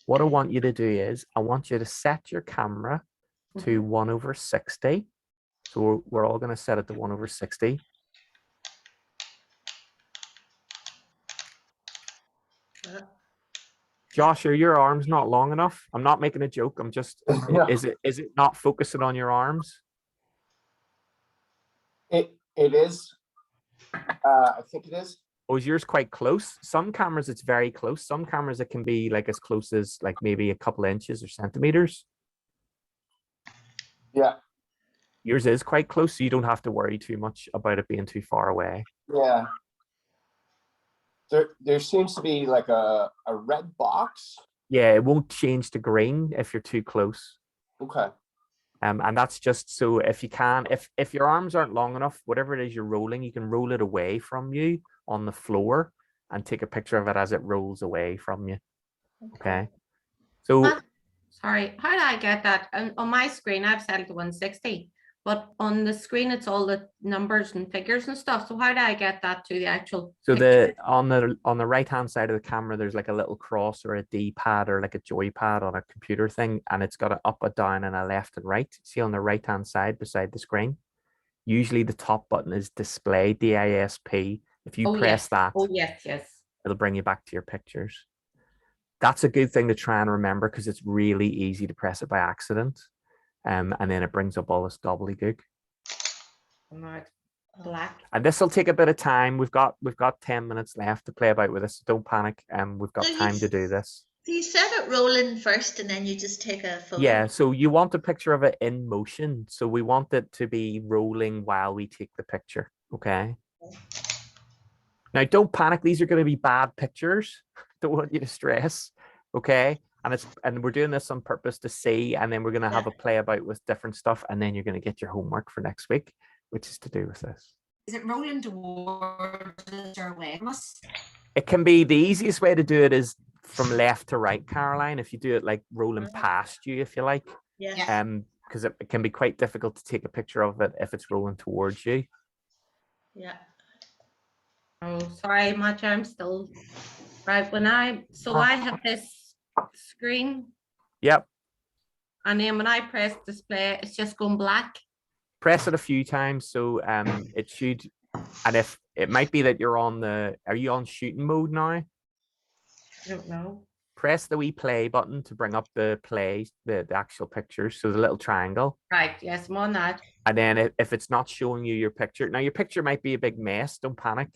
What I want you to do is, I want you to set your camera to 1/60. So we're all going to set it to 1/60. Josh, are your arms not long enough? I'm not making a joke. I'm just, is it not focusing on your arms? It is. I think it is. Oh, is yours quite close? Some cameras, it's very close. Some cameras, it can be like as close as like maybe a couple of inches or centimeters. Yeah. Yours is quite close, so you don't have to worry too much about it being too far away. Yeah. There seems to be like a red box. Yeah, it won't change to green if you're too close. Okay. And that's just so if you can, if your arms aren't long enough, whatever it is you're rolling, you can roll it away from you on the floor and take a picture of it as it rolls away from you. Okay. So sorry, how do I get that? On my screen, I've set it to 160, but on the screen, it's all the numbers and figures and stuff. So how do I get that to the actual? So picture? on the right hand side of the camera, there's like a little cross or a D-pad or like a joypad on a computer thing, and it's got an up, a down, and a left and right. See on the right hand side beside the screen, usually the top button is display, DISP. If you press that, it'll bring you back to your pictures. That's a good thing to try and remember, because it's really easy to press it by accident, and then it brings up all this gobbledygook. Black. And this will take a bit of time. We've got 10 minutes left to play about with this. So don't panic. We've got time to do this. So you set it rolling first, and then you just take a photo. Yeah. So you want a picture of it in motion. So we want it to be rolling while we take the picture. Okay. Now don't panic. These are going to be bad pictures. Don't want you to stress. Okay. And we're doing this on purpose to see, and then we're going to have a play about with different stuff, and then you're going to get your homework for next week, which is to do with this. Is it rolling towards us or away from us? It can be, the easiest way to do it is from left to right, Caroline. If you do it like rolling past you, if you like. Yeah. Because it can be quite difficult to take a picture of it if it's rolling towards you. Yeah. Oh, sorry, Matthew, I'm still right. So I have this screen, Yep. and then when I press display, it's just going black. Press it a few times so it should, and if it might be that you're on are you on shooting mode now? I don't know. Press the wee play button to bring up the actual pictures. So the little triangle. Right, yes, I'm on that. And then if it's not showing you your picture, now your picture might be a big mess. Don't panic.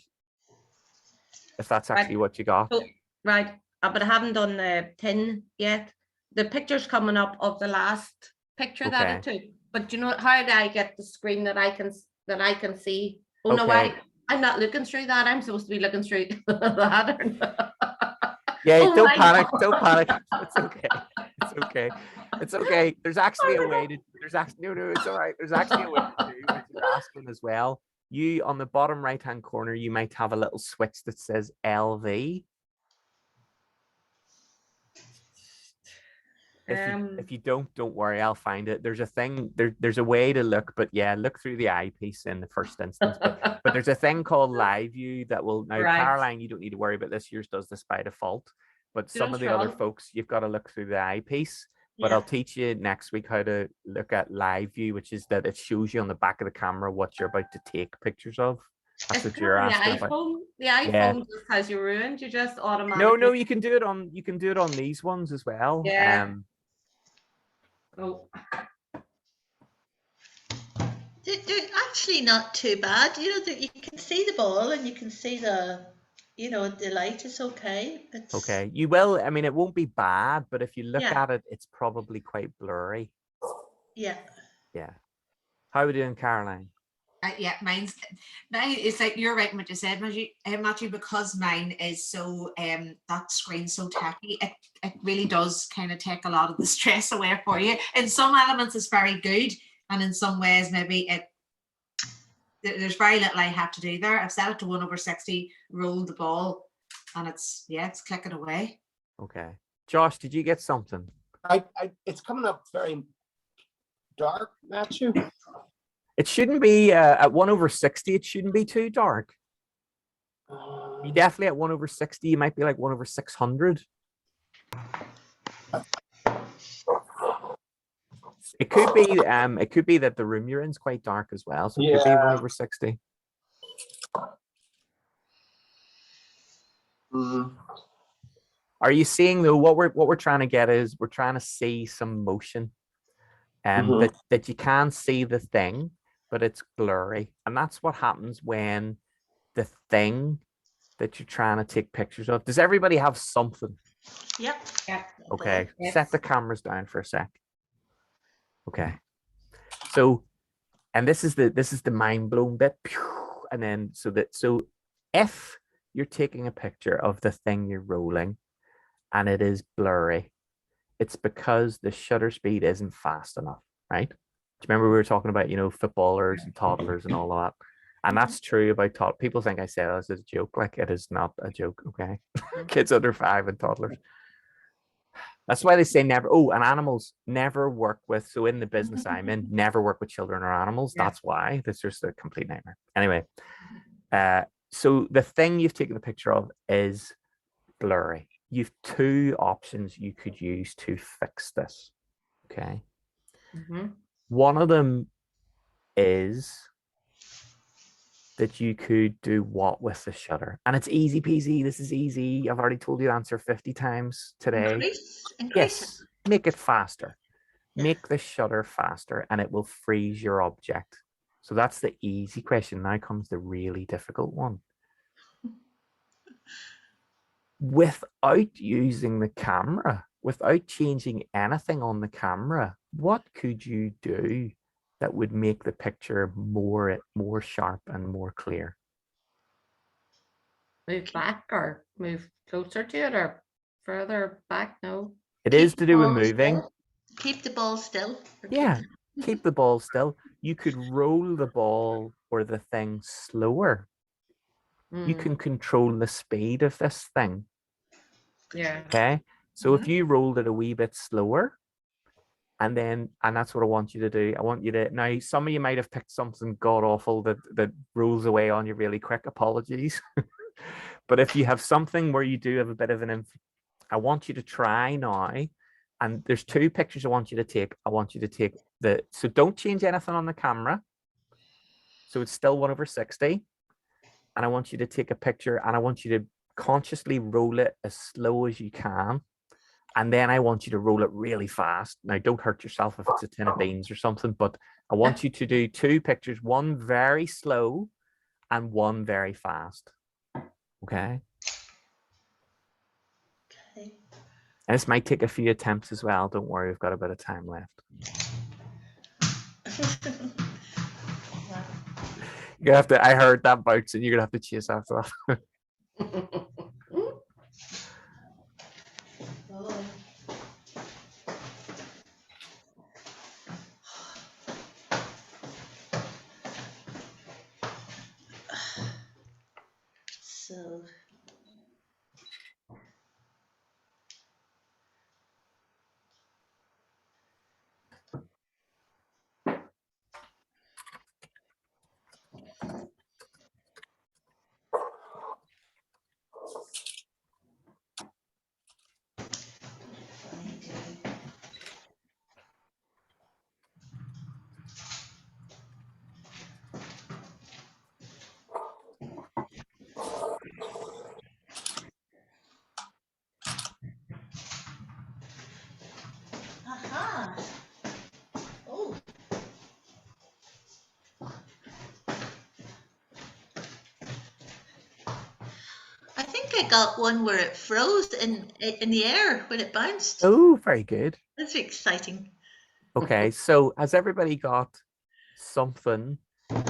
If that's actually what you got. So, right, but I haven't done the tin yet. The picture's coming up of the last picture that I took. But you know, how do I get the screen that I can see? Oh no, I'm not looking through that. I'm supposed to be looking through that. Yeah, Oh don't my panic. God. Don't panic. It's okay. It's okay. It's okay. There's actually a way to. There's actually no. It's all right. There's actually a way to do what you're asking as well. You on the bottom right hand corner, you might have a little switch that says LV. If you don't worry, I'll find it. There's a thing there's a way to look, but yeah, look through the eyepiece in the first instance. But there's a thing called Live View that will now, Right. Caroline, you don't need to worry about this. Yours does this by default. But some of the other folks, you've got to look through the eyepiece. But Yeah. I'll teach you next week how to look at Live View, which is that it shows you on the back of the camera what you're about to take pictures of. That's what you're asking about. The iPhone just has you ruined. You just automatically. No, you can do it on these ones as well. Yeah. Oh. They're actually not too bad. You know, you can see the ball and you can see the light is okay. Okay, you will. I mean, it won't be bad, but if you look Yeah. at it, it's probably quite blurry. Yeah. Yeah. How are we doing, Caroline? Yeah, mine. It's like you're right in what you said, Matthew, because mine is so that screen's so tacky. It really does kind of take a lot of the stress away for you. In some elements, it's very good, and in some ways, maybe there's very little I have to do there. I've set it to 1/60, rolled the ball, and it's clicking away. Okay, Josh, did you get something? It's coming up very dark, Matthew. It shouldn't be at 1/60. It shouldn't be too dark. You definitely at 1/60. You might be like 1/600. It could be. It could be that the room you're in is quite dark as well. So it could be 1/60. Are you seeing though? What we're trying to get is we're trying to see some motion, that you can see the thing, but it's blurry, and that's what happens when the thing that you're trying to take pictures of. Does everybody have something? Yep. Yeah. Okay, Yes. set the cameras down for a sec. Okay, so, and this is the mind blown bit, and then so if you're taking a picture of the thing you're rolling, and it is blurry, it's because the shutter speed isn't fast enough, right? Do you remember we were talking about, footballers and toddlers and all of that? And that's true about people think I say this as a joke. Like, it is not a joke, okay? Kids under 5 and toddlers. That's why they say never. Oh, and animals never work with. So in the business I'm in, never work with children or animals. Yeah. That's why. That's just a complete nightmare. Anyway, so the thing you've taken the picture of is blurry. You've 2 options you could use to fix this. Okay. One of them is that you could do what with the shutter, and it's easy peasy. This is easy. I've already told you the answer 50 times today. Increase Yes, make it faster. Yeah. Make the shutter faster, and it will freeze your object. So that's the easy question. Now comes the really difficult one. Without using the camera, without changing anything on the camera, what could you do that would make the picture more sharp and more clear? Move back or move closer to it or further back? No. It is Keep to the do with ball moving. still. Keep the ball still. Yeah, keep the ball still. You could roll the ball or the thing slower. You can control the speed of this thing. Yeah. Okay, so if you rolled it a wee bit slower And that's what I want you to do. I want you to, now some of you might have picked something god awful that rolls away on you really quick. Apologies. But if you have something where you do have a bit of I want you to try now. And there's 2 pictures I want you to take. I want you to take so don't change anything on the camera. So it's still 1/60. And I want you to take a picture, and I want you to consciously roll it as slow as you can. And then I want you to roll it really fast. Now, don't hurt yourself if it's a tin of beans or something, but I want you to do 2 pictures, one very slow and one very fast. Okay. Okay. And this might take a few attempts as well. Don't worry, we've got a bit of time left. You're gonna have to, I heard that bounce, and you're gonna have to chase after that. Oh. So. Aha. Oh. I think I got one where it froze in the air when it bounced. Oh, very good. That's exciting. Okay, so has everybody got something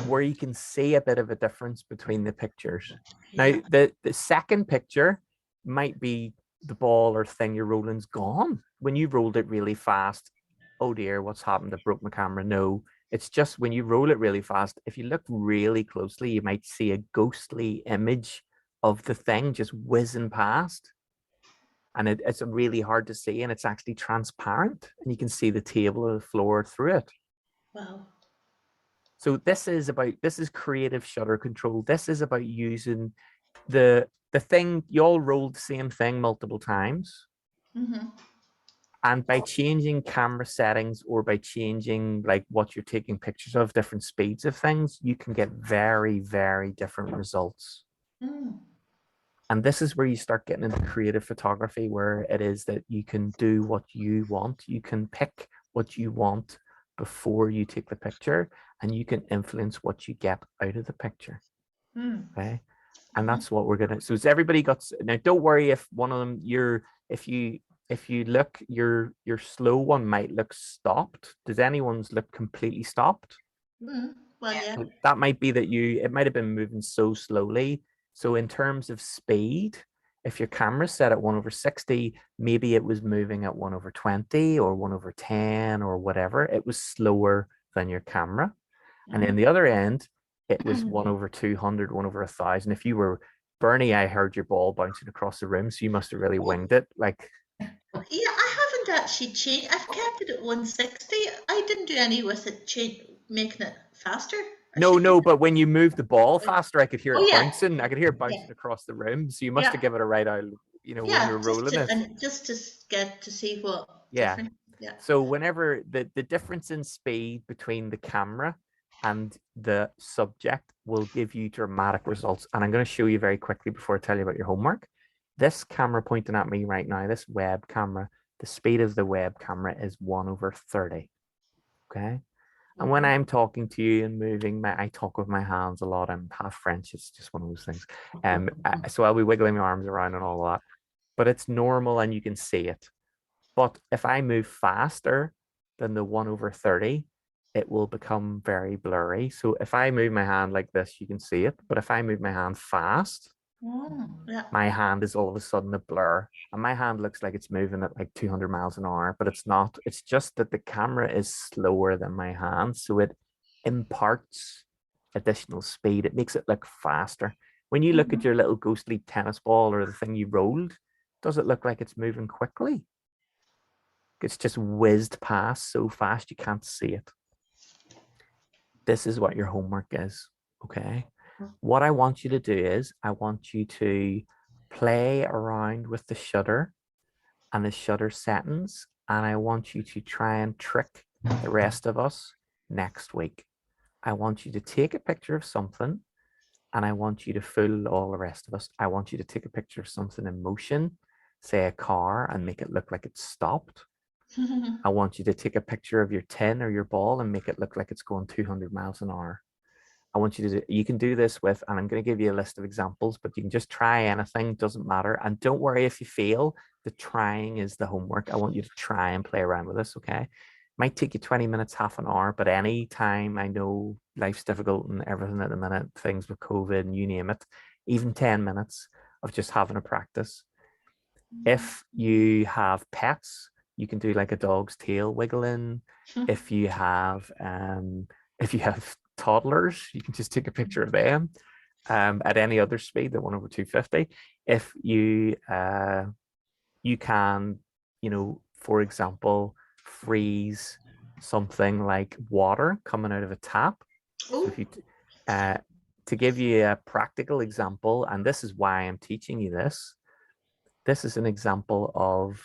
where you can see a bit of a difference between the pictures? Now, Yeah. the second picture might be the ball or thing you're rolling's gone. When you rolled it really fast, oh dear, what's happened? I broke my camera. No, it's just when you roll it really fast, if you look really closely, you might see a ghostly image of the thing just whizzing past. And it's really hard to see, and it's actually transparent, and you can see the table or the floor through it. Wow. So this is creative shutter control. This is about using the thing. You all rolled the same thing multiple times. Mm-hmm. And by changing camera settings, or by changing like what you're taking pictures of, different speeds of things, you can get very, very different results. Mm. And this is where you start getting into creative photography, where it is that you can do what you want. You can pick what you want before you take the picture, and you can influence what you get out of the picture. Mm. Okay. And that's what we're gonna. So has everybody got? Now, don't worry if one of them if you look, your slow one might look stopped. Does anyone's look completely stopped? Mm. Well, yeah. That might be that it might have been moving so slowly. So in terms of speed, if your camera's set at 1/60, maybe it was moving at 1/20 or 1/10 or whatever. It was slower than your camera. And then the other end, it was 1/200, 1/1000. If you were Bernie, I heard your ball bouncing across the room, so you must have really winged it. Like, Yeah, I haven't actually changed. I've kept it at 160. I didn't do any with it, making it faster. no, but when you moved the ball faster, I could hear it yeah. bouncing. I could hear it bouncing Yeah. across the room. So you must have Yeah. given it a right out, when you were rolling it. And just to get to see what Yeah. different. Yeah. So whenever the difference in speed between the camera and the subject will give you dramatic results. And I'm going to show you very quickly before I tell you about your homework. This camera pointing at me right now, this web camera, the speed of the web camera is 1/30. Okay. And when I'm talking to you and moving, I talk with my hands a lot. I'm half French. It's just one of those things. So I'll be wiggling my arms around and all that. But it's normal and you can see it. But if I move faster than the 1/30, it will become very blurry. So if I move my hand like this, you can see it. But if I move my hand fast, Yeah. my hand is all of a sudden a blur. And my hand looks like it's moving at like 200 miles an hour, but it's not. It's just that the camera is slower than my hand. So it imparts additional speed. It makes it look faster. When you look at your little ghostly tennis ball or the thing you rolled, does it look like it's moving quickly? it's just whizzed past so fast you can't see it. This is what your homework is, okay? What I want you to do is I want you to play around with the shutter and the shutter settings, and I want you to try and trick the rest of us next week. I want you to take a picture of something, and I want you to fool all the rest of us. I want you to take a picture of something in motion, say a car, and make it look like it's stopped. I want you to take a picture of your tin or your ball and make it look like it's going 200 miles an hour. I want you to do, you can do this with, and I'm going to give you a list of examples, but you can just try anything, doesn't matter. And don't worry if you fail, the trying is the homework. I want you to try and play around with this, okay? Might take you 20 minutes, half an hour, but any time, I know life's difficult and everything at the minute, things with COVID and you name it, even 10 minutes of just having a practice. If you have pets, you can do like a dog's tail wiggling. If you have toddlers, you can just take a picture of them at any other speed than 1/250. If you you can, you know, for example, freeze something like water coming out of a tap. So if you to give you a practical example, and this is why I'm teaching you this, this is an example of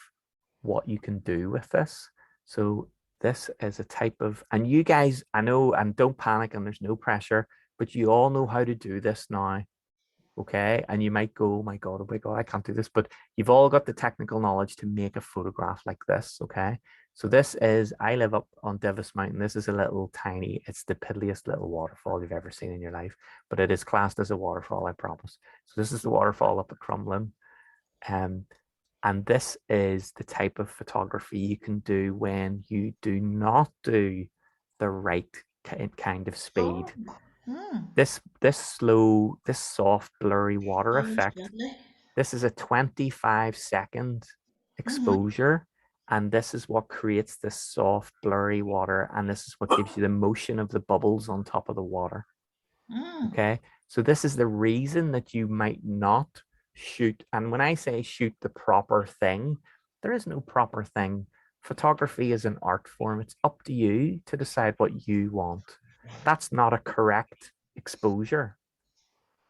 what you can do with this. So this is a type of, and you guys, I know, and don't panic, and there's no pressure, but you all know how to do this now, okay? And you might go, oh my God, I can't do this, but you've all got the technical knowledge to make a photograph like this, okay? So this is, I live up on Divis Mountain. This is a little tiny, it's the piddliest little waterfall you've ever seen in your life, but it is classed as a waterfall, I promise. So this is the waterfall up at Crumlin. And this is the type of photography you can do when you do not do the right kind of speed. This slow, this soft, blurry water effect. This is a 25-second exposure. And this is what creates this soft, blurry water. And this is what gives you the motion of the bubbles on top of the water. Okay. So this is the reason that you might not shoot. And when I say shoot the proper thing, there is no proper thing. Photography is an art form. It's up to you to decide what you want. That's not a correct exposure.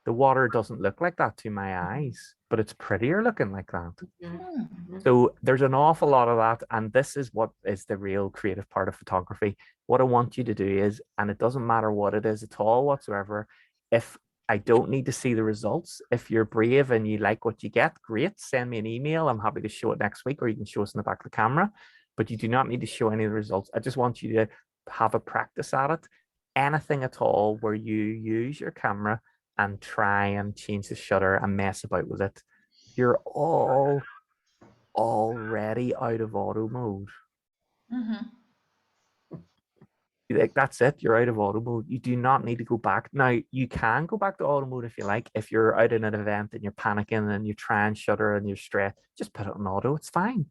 The water doesn't look like that to my eyes, but it's prettier looking like that. So there's an awful lot of that. And this is what is the real creative part of photography. What I want you to do is, and it doesn't matter what it is at all whatsoever, if I don't need to see the results. If you're brave and you like what you get, great, send me an email. I'm happy to show it next week, or you can show us in the back of the camera, but you do not need to show any of the results. I just want you to have a practice at it. Anything at all where you use your camera and try and change the shutter and mess about with it, you're already out of auto mode. Like, that's it, you're out of auto mode. You do not need to go back. Now, you can go back to auto mode if you like. If you're out in an event and you're panicking and you try and shutter and you're stressed, just put it on auto, it's fine.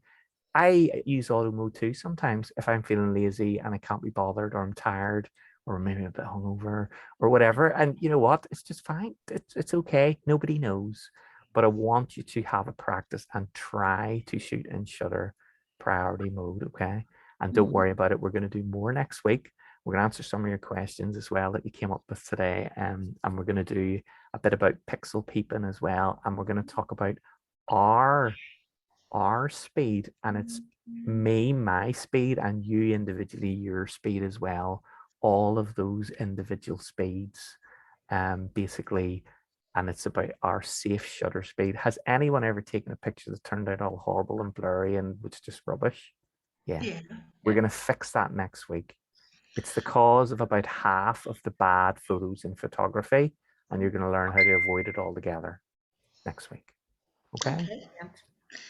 I use auto mode too sometimes if I'm feeling lazy and I can't be bothered, or I'm tired, or maybe a bit hungover or whatever. And you know what? It's just fine. It's okay. Nobody knows. But I want you to have a practice and try to shoot in shutter priority mode, okay? And don't worry about it. We're going to do more next week. We're going to answer some of your questions as well that you came up with today. And we're going to do a bit about pixel peeping as well. And we're going to talk about our speed, and it's me, my speed, and you individually, your speed as well. All of those individual speeds, basically, and it's about our safe shutter speed. Has anyone ever taken a picture that turned out all horrible and blurry and was just rubbish? Yeah. We're going to fix that next week. It's the cause of about half of the bad photos in photography, and you're going to learn how to avoid it altogether next week. Okay.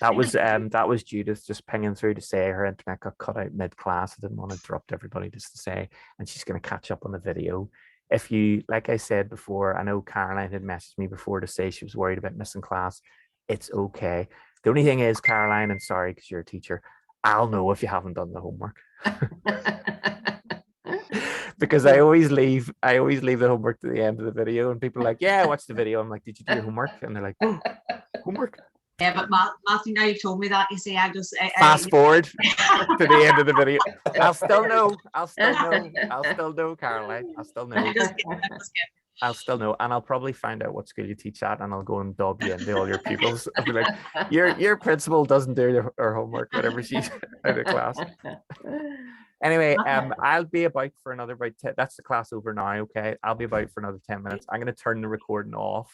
That was Judith just pinging through to say her internet got cut out mid-class. I didn't want to interrupt everybody just to say, and she's going to catch up on the video. If you, like I said before, I know Caroline had messaged me before to say she was worried about missing class. It's okay. The only thing is, Caroline, I'm sorry because you're a teacher, I'll know if you haven't done the homework. Because I always leave the homework to the end of the video, and people are like, yeah, I watched the video. I'm like, did you do your homework? And they're like, oh, homework. Yeah, but Matthew, now you've told me that, you see, I just Fast forward to the end of the video. I'll still know. I'll still know, Caroline. I'll still know. I'll still know, and I'll probably find out what school you teach at, and I'll go and dub you into all your pupils. I'll be like, your principal doesn't do her homework, whatever she's out of class. Anyway, I'll be about for another about 10. That's the class over now. Okay, I'll be about for another 10 minutes. I'm going to turn the recording off.